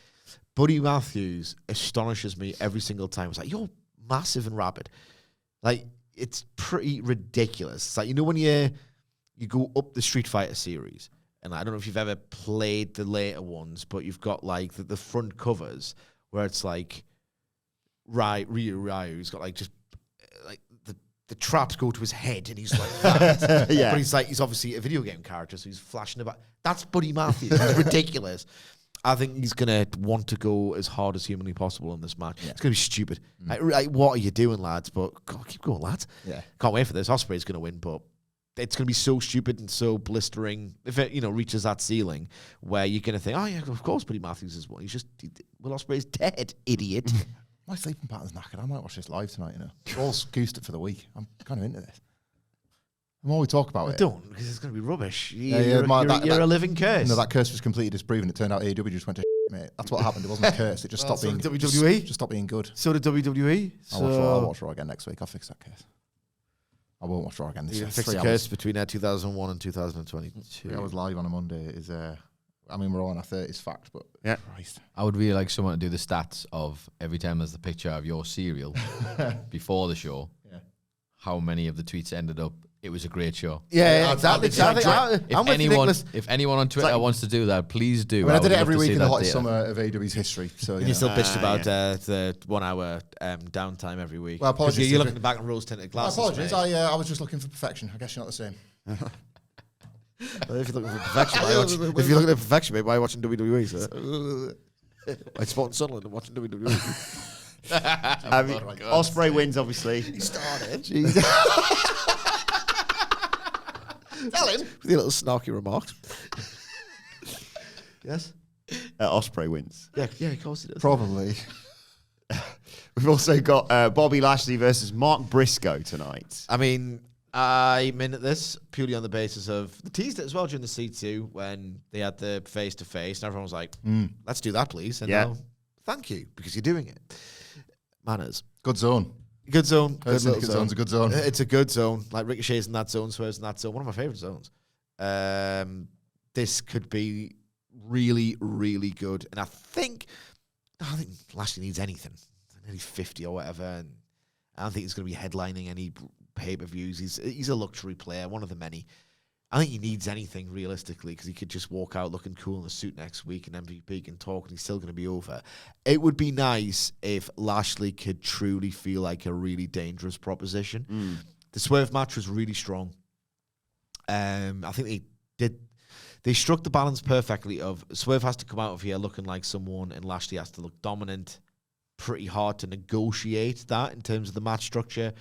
Buddy Matthews astonishes me every single time. It's like, you're massive and rapid. Like, it's pretty ridiculous. It's like, you know, when you go up the Street Fighter series, and I don't know if you've ever played the later ones, but you've got like the front covers where it's like Ryu, who's got like just like the traps go to his head and he's like that. Yeah. But he's obviously a video game character, so he's flashing about. That's Buddy Matthews. It's ridiculous. I think he's going to want to go as hard as humanly possible in this match. Yeah. It's going to be stupid. Like, what are you doing, lads? But God, keep going, lads. Yeah. Can't wait for this. Osprey's going to win, but it's going to be so stupid and so blistering if it, reaches that ceiling where you're going to think, oh, yeah, of course Buddy Matthews is one. Will Osprey's dead, idiot. My sleeping pattern's knackered. I might watch this live tonight, We're all goosed it for the week. I'm kind of into this. The more we talk about it. Don't, because it's going to be rubbish. You're a living curse. No, that curse was completely disproven. It turned out AEW just went to mate. That's what happened. It wasn't a curse. It just stopped being WWE. Just stopped being good. So did WWE. I'll watch Raw again next week. I'll fix that curse. I won't watch Raw again this year. Fix the curse between 2001 and 2022. 3 hours live on a Monday is we're on our 30s fact, but yeah. Christ. I would really like someone to do the stats of every time there's the picture of your cereal before the show. Yeah. How many of the tweets ended up? It was a great show. Yeah, exactly. If anyone on Twitter wants to do that, please do. I did it every week in the hottest summer of AEW's history. So you still bitched about the 1 hour downtime every week. Well, apologies. You're looking back on rose tinted glasses. Apologies. I was just looking for perfection. I guess you're not the same. Well, if you're looking for perfection, mate, why are you watching WWE? Sir? I'm spotting Sunderland and watching WWE. Osprey wins, obviously. He started. Tell him with your little snarky remarks. Yes. Osprey wins. Yeah, of course he does. Probably. We've also got Bobby Lashley versus Mark Briscoe tonight. I mean, I'm in at this purely on the basis of the teased it as well during the C2 when they had the face to face, and everyone was like, "Let's do that, please." And now, thank you because you're doing it. Manners. Good zone. Good zone. Good zone's a good zone. It's a good zone. Like Ricochet's in that zone, Swerve's in that zone. One of my favorite zones. This could be really, really good, and I think Lashley needs anything. Nearly 50 or whatever, and I don't think he's going to be headlining any pay-per-views. He's a luxury player, one of the many. I think he needs anything realistically because he could just walk out looking cool in a suit next week and MVP can talk and he's still going to be over. It would be nice if Lashley could truly feel like a really dangerous proposition. The Swerve match was really strong. I think they struck the balance perfectly of Swerve has to come out of here looking like someone and Lashley has to look dominant. Pretty hard to negotiate that in terms of the match structure.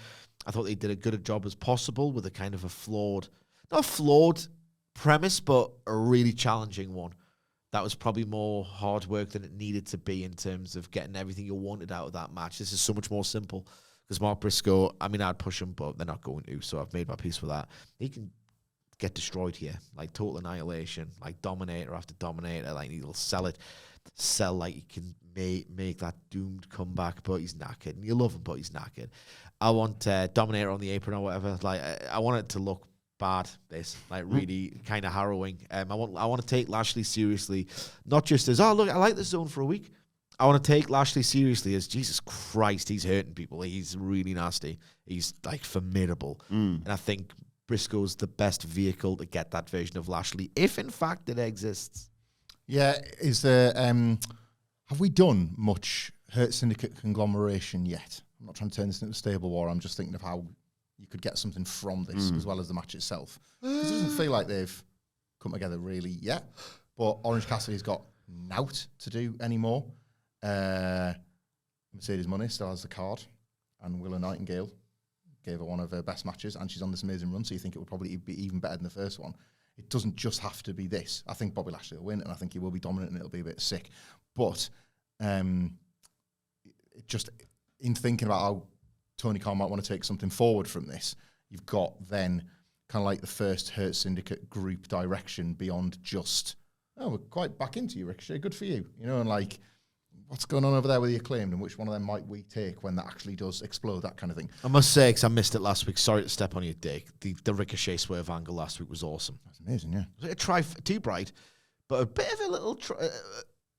I thought they did a good a job as possible with a kind of not a flawed premise, but a really challenging one. That was probably more hard work than it needed to be in terms of getting everything you wanted out of that match. This is so much more simple because Mark Briscoe, I mean, I'd push him, but they're not going to, so I've made my peace with that. He can get destroyed here, like total annihilation, like Dominator after Dominator, like he'll sell like he can make that doomed comeback, but he's knackered. And you love him, but he's knackered. I want Dominator on the apron or whatever. Like I want it to look bad. This like really kind of harrowing. I want to take Lashley seriously, not just as look, I like this zone for a week. I want to take Lashley seriously as Jesus Christ, he's hurting people. He's really nasty. He's like formidable, and I think Briscoe's the best vehicle to get that version of Lashley, if in fact it exists. Yeah, is there? Have we done much Hurt Syndicate conglomeration yet? I'm not trying to turn this into a stable war. I'm just thinking of how you could get something from this as well as the match itself. Because it doesn't feel like they've come together really yet. But Orange Cassidy's got nout to do anymore. Mercedes Money still has the card, and Willow Nightingale gave her one of her best matches, and she's on this amazing run. So you think it would probably be even better than the first one. It doesn't just have to be this. I think Bobby Lashley will win, and I think he will be dominant, and it'll be a bit sick. But it just in thinking about how Tony Khan might want to take something forward from this, you've got then kind of like the first Hurt Syndicate group direction beyond just, we're quite back into you, Ricochet, good for you. And like, what's going on over there with the Acclaimed, and which one of them might we take when that actually does explode, that kind of thing. I must say, because I missed it last week, sorry to step on your dick, the Ricochet Swerve angle last week was awesome. That's amazing, yeah. It was too bright, but a bit of a little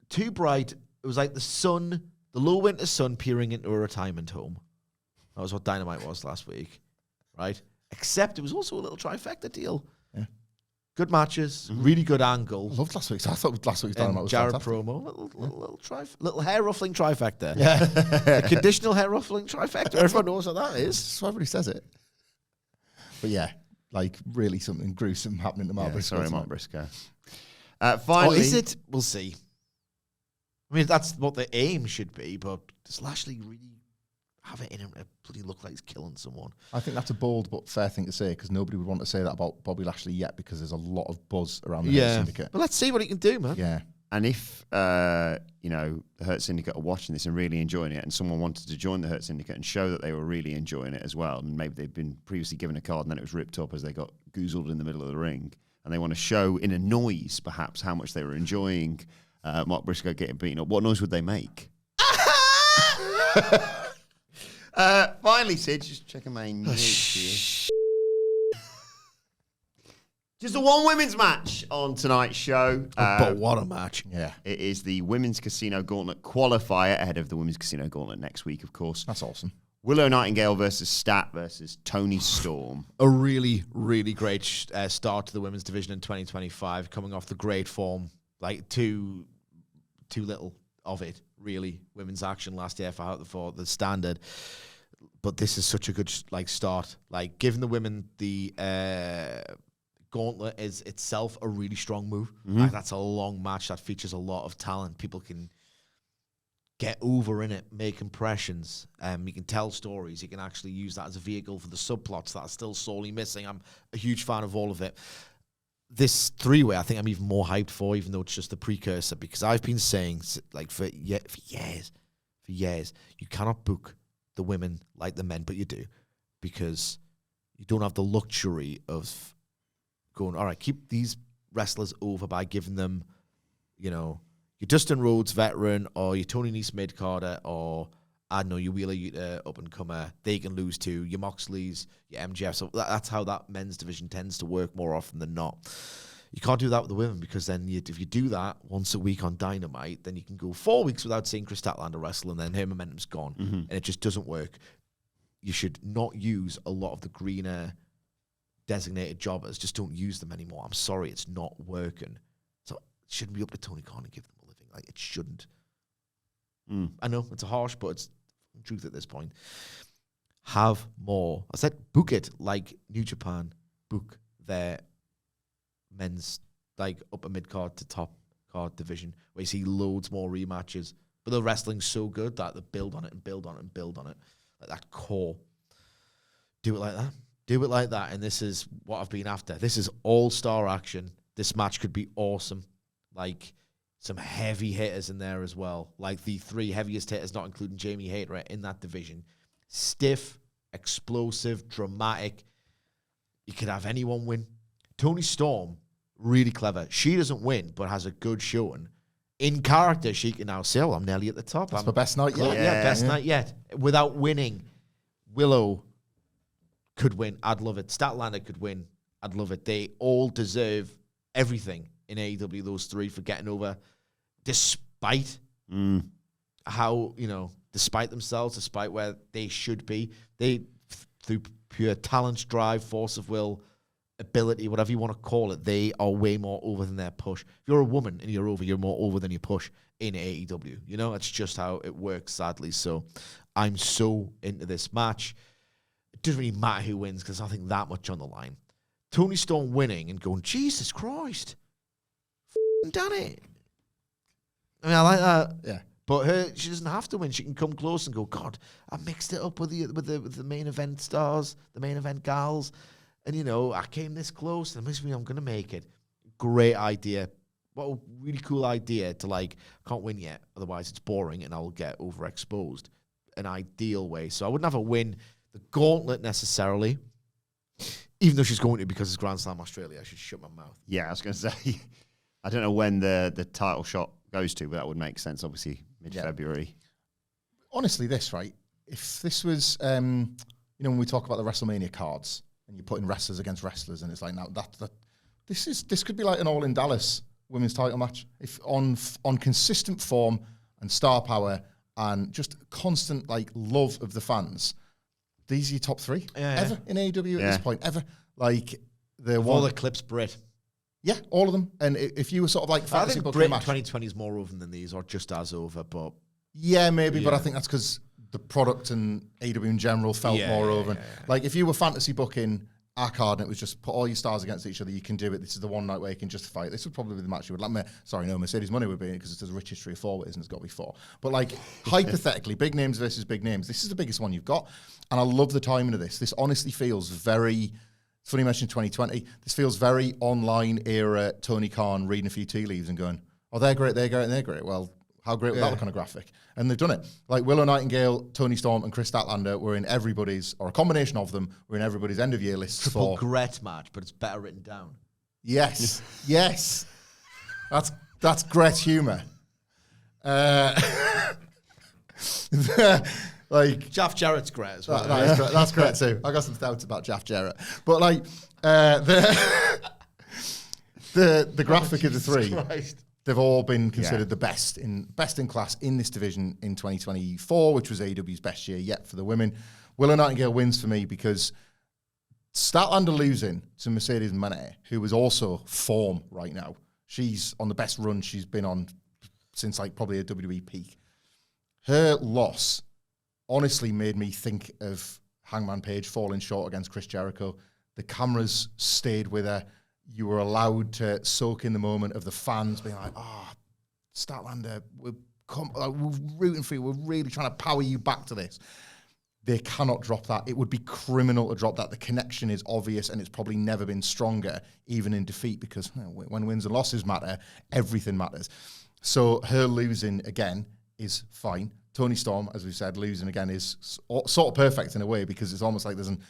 too bright. It was like the low winter sun peering into a retirement home. That was what Dynamite was last week, right? Except it was also a little trifecta deal. Yeah. Good matches, really good angle. I loved last week's. I thought last week's Dynamite was Jarrett fantastic. promo, little hair ruffling trifecta. Yeah, a conditional hair ruffling trifecta. Everyone knows what that is. So everybody says it. But yeah, like really something gruesome happening to Mark Briscoe. Sorry, Mark Briscoe. Finally, is it? We'll see. I mean, that's what the aim should be, but does Lashley really have it in him to bloody look like he's killing someone? I think that's a bold but fair thing to say because nobody would want to say that about Bobby Lashley yet because there's a lot of buzz around the Hurt Syndicate. But let's see what he can do, man. Yeah. and if the Hurt Syndicate are watching this and really enjoying it, and someone wanted to join the Hurt Syndicate and show that they were really enjoying it as well, and maybe they've been previously given a card and then it was ripped up as they got goozled in the middle of the ring, and they want to show in a noise perhaps how much they were enjoying Mark Briscoe getting beaten up, what noise would they make? Finally, Sid, just checking my notes here. Just the one women's match on tonight's show. But what a match. Yeah. It is the Women's Casino Gauntlet qualifier ahead of the Women's Casino Gauntlet next week, of course. That's awesome. Willow Nightingale versus Stat versus Tony Storm. A really, really great start to the women's division in 2025, coming off the great form. Like, too little of it, really. Women's action last year for the standard. But this is such a good start. Like, giving the women the Gauntlet is itself a really strong move. Mm-hmm. Like, that's a long match that features a lot of talent. People can get over in it, make impressions. You can tell stories. You can actually use that as a vehicle for the subplots that are still sorely missing. I'm a huge fan of all of it. This three-way, I think I'm even more hyped for, even though it's just the precursor, because I've been saying, like, for years, you cannot book the women like the men, but you do, because you don't have the luxury of going, all right, keep these wrestlers over by giving them, your Dustin Rhodes veteran or your Tony Nese mid-carder or, I don't know, your Wheeler Yuta up-and-comer. They can lose to your Moxleys, your MJF. So that's how that men's division tends to work more often than not. You can't do that with the women because then if you do that once a week on Dynamite, then you can go 4 weeks without seeing Chris Statlander wrestle and then her momentum's gone. Mm-hmm. And it just doesn't work. You should not use a lot of the greener designated jobbers. Just don't use them anymore. I'm sorry, it's not working. So it shouldn't be up to Tony Khan to give them a living. Like, it shouldn't. I know, it's harsh, but it's the truth at this point. Have more. I said book it like New Japan book their men's upper mid-card to top card division where you see loads more rematches. But the wrestling's so good that they build on it and build on it and build on it. Like that core. Do it like that. Do it like that. And this is what I've been after. This is all-star action. This match could be awesome. Like, some heavy hitters in there as well. Like the 3 heaviest hitters, not including Jamie Hayter, in that division. Stiff, explosive, dramatic. You could have anyone win. Tony Storm, really clever. She doesn't win, but has a good showing. In character, she can now say, oh, I'm nearly at the top. That's my best night yet. Best night yet. Without winning, Willow could win. I'd love it. Statlander could win. I'd love it. They all deserve everything in AEW, those 3, for getting over, despite how, despite themselves, despite where they should be. They, through pure talent, drive, force of will, ability, whatever you want to call it, they are way more over than their push. If you're a woman and you're over, you're more over than your push in AEW. That's just how it works, sadly. So I'm so into this match. It doesn't really matter who wins because there's nothing that much on the line. Tony Storm winning and going, Jesus Christ, done it. I mean, I like that. Yeah. But she doesn't have to win. She can come close and go, God, I mixed it up with the main event stars, the main event gals. And, I came this close, and I'm going to make it. Great idea. What a really cool idea to, can't win yet, otherwise it's boring and I'll get overexposed. An ideal way. So I wouldn't have her win the Gauntlet necessarily, even though she's going to because it's Grand Slam Australia. I should shut my mouth. Yeah, I was going to say, I don't know when the title shot goes to, but that would make sense, obviously, mid-February. Yeah. Honestly, right, if this was, when we talk about the WrestleMania cards, and you're putting wrestlers against wrestlers, and it's like, now this could be like an All in Dallas women's title match if on consistent form and star power and just constant love of the fans. These are your top 3 ever in AEW at this point ever. Like all the clips, Britt. Yeah, all of them. And if you were sort of like I fantasy think booking Britain match, 2020 is more over than these, or just as over. But yeah, maybe. But I think that's because the product and AEW in general felt more over. Like if you were fantasy booking our card and it was just put all your stars against each other, you can do it. This is the one night where you can justify it. This would probably be the match you would like. Mercedes Money would be in it because it's a rich history of 4 winners and it's got to be 4. But like hypothetically, big names versus big names. This is the biggest one you've got, and I love the timing of this. This honestly feels very. It's funny you mentioned 2020. This feels very online era Tony Khan reading a few tea leaves and going, "Oh, they're great, they're great, and they're great." Well, how great would that look on a graphic? And they've done it. Like Willow Nightingale, Tony Storm, and Chris Statlander were in everybody's, or a combination of them, were in everybody's end of year lists triple for Gret match, but it's better written down. Yes, yes. That's Gret humor. Like Jeff Jarrett's Gret as well. That's Gret too. I got some doubts about Jeff Jarrett, but like the graphic of the 3. Christ. They've all been considered the best in class in this division in 2024, which was AEW's best year yet for the women. Willow Nightingale wins for me because Statlander losing to Mercedes Moné, who is also form right now. She's on the best run she's been on since like probably a WWE peak. Her loss honestly made me think of Hangman Page falling short against Chris Jericho. The cameras stayed with her. You were allowed to soak in the moment of the fans being like, Statlander, we're rooting for you. We're really trying to power you back to this. They cannot drop that. It would be criminal to drop that. The connection is obvious, and it's probably never been stronger, even in defeat, because when wins and losses matter, everything matters. So her losing again is fine. Tony Storm, as we said, losing again is sort of perfect in a way, because it's almost like there's an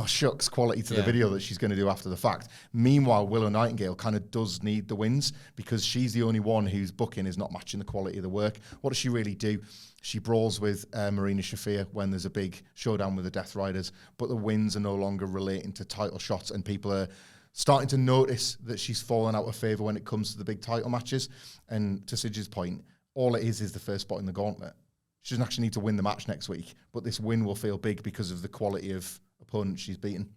shucks quality to the video that she's going to do after the fact. Meanwhile, Willow Nightingale kind of does need the wins because she's the only one whose booking is not matching the quality of the work. What does she really do? She brawls with Marina Shafir when there's a big showdown with the Death Riders, but the wins are no longer relating to title shots, and people are starting to notice that she's fallen out of favour when it comes to the big title matches. And to Sidge's point, all it is the first spot in the gauntlet. She doesn't actually need to win the match next week, but this win will feel big because of the quality of opponent she's beaten.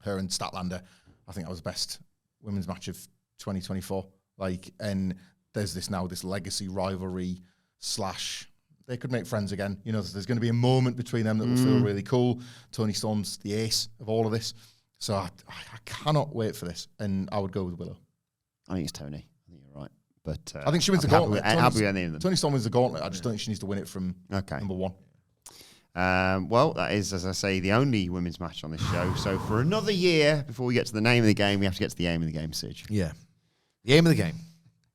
Her and Statlander, I think that was the best women's match of 2024. And there's this legacy rivalry / they could make friends again. There's going to be a moment between them that will feel really cool. Tony Storm's the ace of all of this. So I cannot wait for this. And I would go with Willow. I think it's Tony. I think you're right. But I think she wins the gauntlet. Tony Storm wins the gauntlet. I just don't think she needs to win it from number 1. Well, that is, as I say, the only women's match on this show. So for another year, before we get to the name of the game, we have to get to the aim of the game, Sidge. Yeah. The aim of the game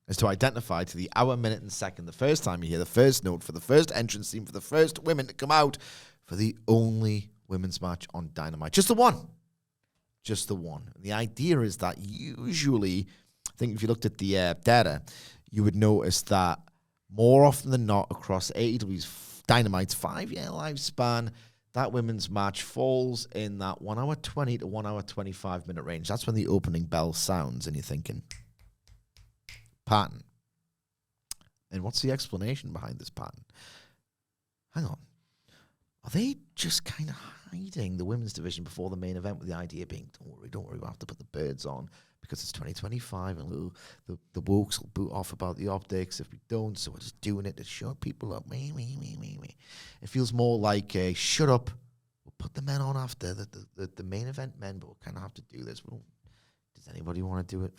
is to identify to the hour, minute, and second the first time you hear the first note for the first entrance scene for the first women to come out for the only women's match on Dynamite. Just the one. Just the one. And the idea is that usually, I think if you looked at the data, you would notice that more often than not across AEW's Dynamite's 5-year lifespan, that women's match falls in that 1 hour 20 to 1 hour 25 minute range. That's when the opening bell sounds, and you're thinking, pattern. And what's the explanation behind this pattern? Hang on. Are they just kind of hiding the women's division before the main event with the idea being, don't worry, we'll have to put the birds on because it's 2025 and the wokes will boot off about the optics if we don't, so we're just doing it to shut people up. Me. It feels more like a shut up, we'll put the men on after the main event men, but we'll kind of have to do this. Does anybody want to do it?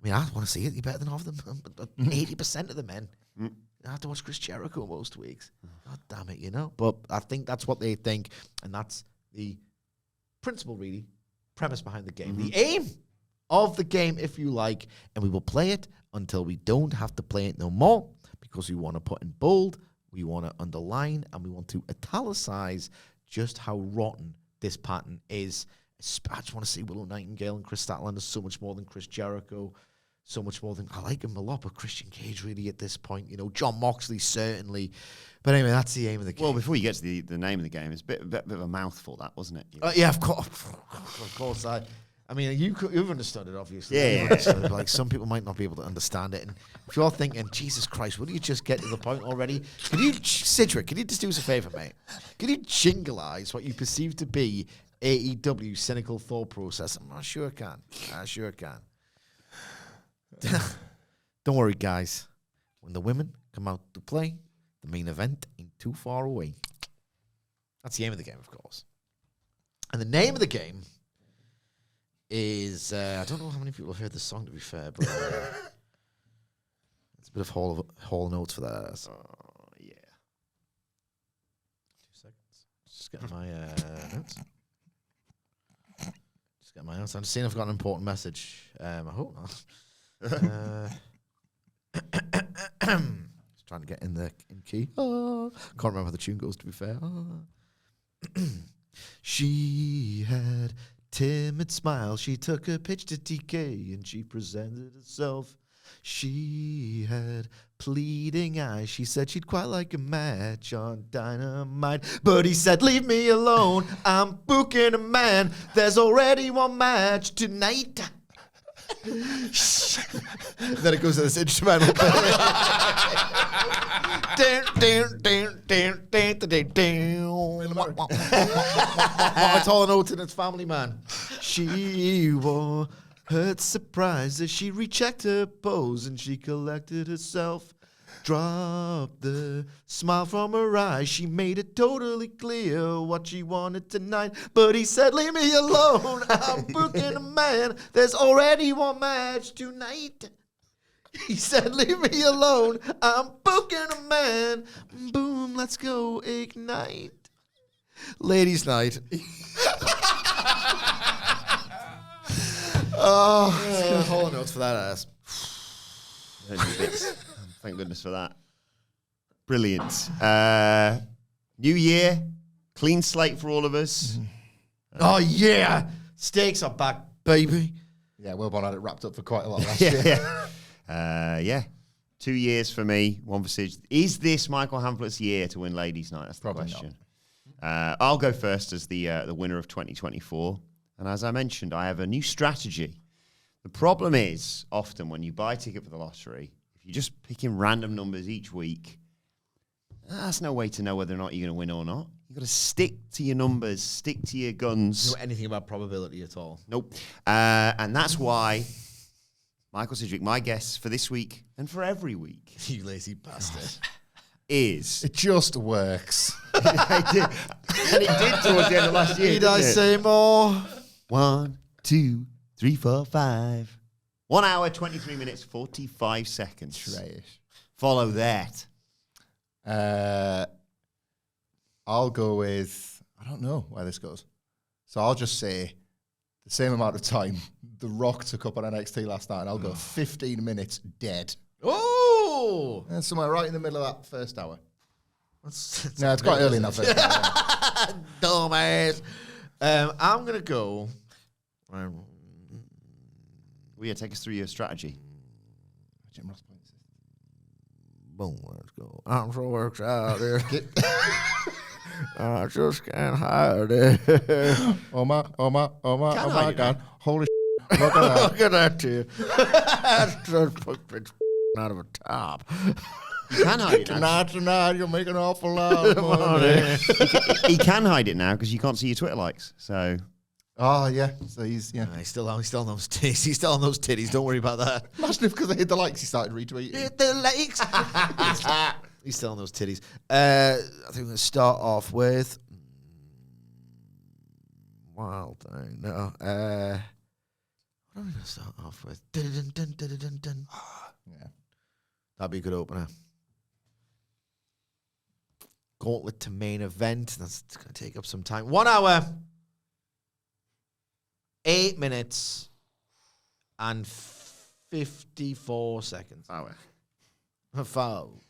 I mean, I want to see it. You better than half of them. 80% of the men. I have to watch Chris Jericho most weeks. God damn it, But I think that's what they think, and that's the principle, really, premise behind the game. The aim of the game, if you like, and we will play it until we don't have to play it no more, because we want to put in bold, we want to underline, and we want to italicize just how rotten this pattern is. I just want to see Willow Nightingale and Chris Statlander so much more than Chris Jericho. So much more than I like him a lot, but Christian Cage really at this point, John Moxley certainly. But anyway, that's the aim of the game. Well, before you get to the name of the game, it's a bit of a mouthful, that, wasn't it? Yeah, of course. Of course. I mean, you've understood it, obviously. Yeah. Understood it, like some people might not be able to understand it. And if you're thinking, Jesus Christ, will you just get to the point already? Sidgwick, can you just do us a favor, mate? Can you jingleize what you perceive to be AEW cynical thought process? I'm not sure I can. Don't worry, guys. When the women come out to play, the main event ain't too far away. That's the aim of the game, of course. And the name of the game is... I don't know how many people have heard this song, to be fair, but... it's a bit of hall notes for that. Oh, yeah. 2 seconds. Just get my notes. Just get my notes. I'm seeing I've got an important message. I hope not. Just trying to get in key. Can't remember how the tune goes, to be fair. She had timid smile. She took a pitch to TK and she presented herself. She had pleading eyes. She said she'd quite like a match on Dynamite. But he said, leave me alone. I'm booking a man. There's already one match tonight. Then it goes to this instrumental. It's all notes in its family, man. She wore her surprise as she rechecked her pose and she collected herself. Dropped the smile from her eyes. She made it totally clear what she wanted tonight. But he said, leave me alone. I'm booking a man. There's already one match tonight. He said, leave me alone. I'm booking a man. Boom, let's go ignite. Ladies' night. Hold on notes for that ass. Thank goodness for that. Brilliant. New year, clean slate for all of us. Oh, yeah. Steaks are back, baby. Yeah, Wilbourn had it wrapped up for quite a lot last year. Yeah. 2 years for me, one for Sid. Is this Michael Hamflett's year to win Ladies' Night? That's the Probably question. I'll go first as the winner of 2024. And as I mentioned, I have a new strategy. The problem is, often when you buy a ticket for the lottery, if you're just picking random numbers each week, that's no way to know whether or not you're going to win or not. You've got to stick to your numbers, stick to your guns. You know anything about probability at all? Nope. And that's why Michael Sidgwick, my guess for this week and for every week, You lazy bastard. is... It just works. And it did towards the end of last year. Need I say more? 1, 2, 3, 4, 5. 1 hour, 23 minutes, 45 seconds. Trash. Follow that. I'll go with, I don't know where this goes. So I'll just say the same amount of time The Rock took up on NXT last night, and I'll go 15 minutes dead. Oh! And somewhere right in the middle of that first hour. It's It's quite early in that first hour. Dumbass. I'm going to go... Well, yeah, take us through your strategy. Jim Ross points. Boom, let's go. I'm so excited. I just can't hide it. Oh my hide it, God. man. Holy shit. Look at that. Look at that, too. That's just put out of a top. You can hide it now. Tonight, you'll make an awful lot of money. He can hide it now because you can't see your Twitter likes. So... Oh, yeah. So he's, yeah. He's still on those titties. He's still on those titties. Don't worry about that. Imagine if because they hit the likes, he started retweeting. Hit the likes. He's still on those titties. I think we're going to start off with... Wild thing. No. What are we going to start off with? Dun-dun-dun-dun-dun-dun. Yeah. That'd be a good opener. Gauntlet to main event. That's going to take up some time. 1 hour... 8 minutes and 54 seconds. Foul.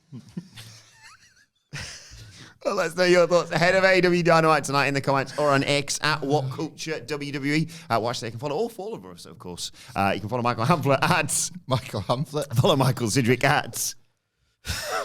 Well, let's know your thoughts ahead of AEW Dynamite tonight in the comments or on X at WhatCulture WWE. Watch there. You can follow all 4 of us, of course. You can follow Michael Hamflett at... Michael Hamflett. Follow Michael Sidgwick at...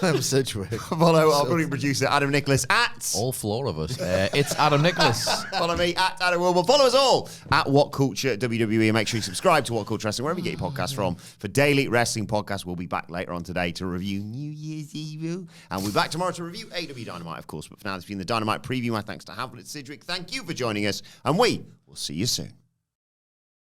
I'm Sidgwick. Follow our brilliant producer, Adam Nicholas, at... All 4 of us. It's Adam Nicholas. Follow me, at Adam Wilbourn. Follow us all, at WhatCulture WWE. And make sure you subscribe to WhatCulture Wrestling, wherever you get your podcasts from, for daily wrestling podcasts. We'll be back later on today to review New Year's Eve. And we'll be back tomorrow to review AEW Dynamite, of course. But for now, this has been the Dynamite preview. My thanks to Hamflett Sidgwick. Thank you for joining us. And we will see you soon.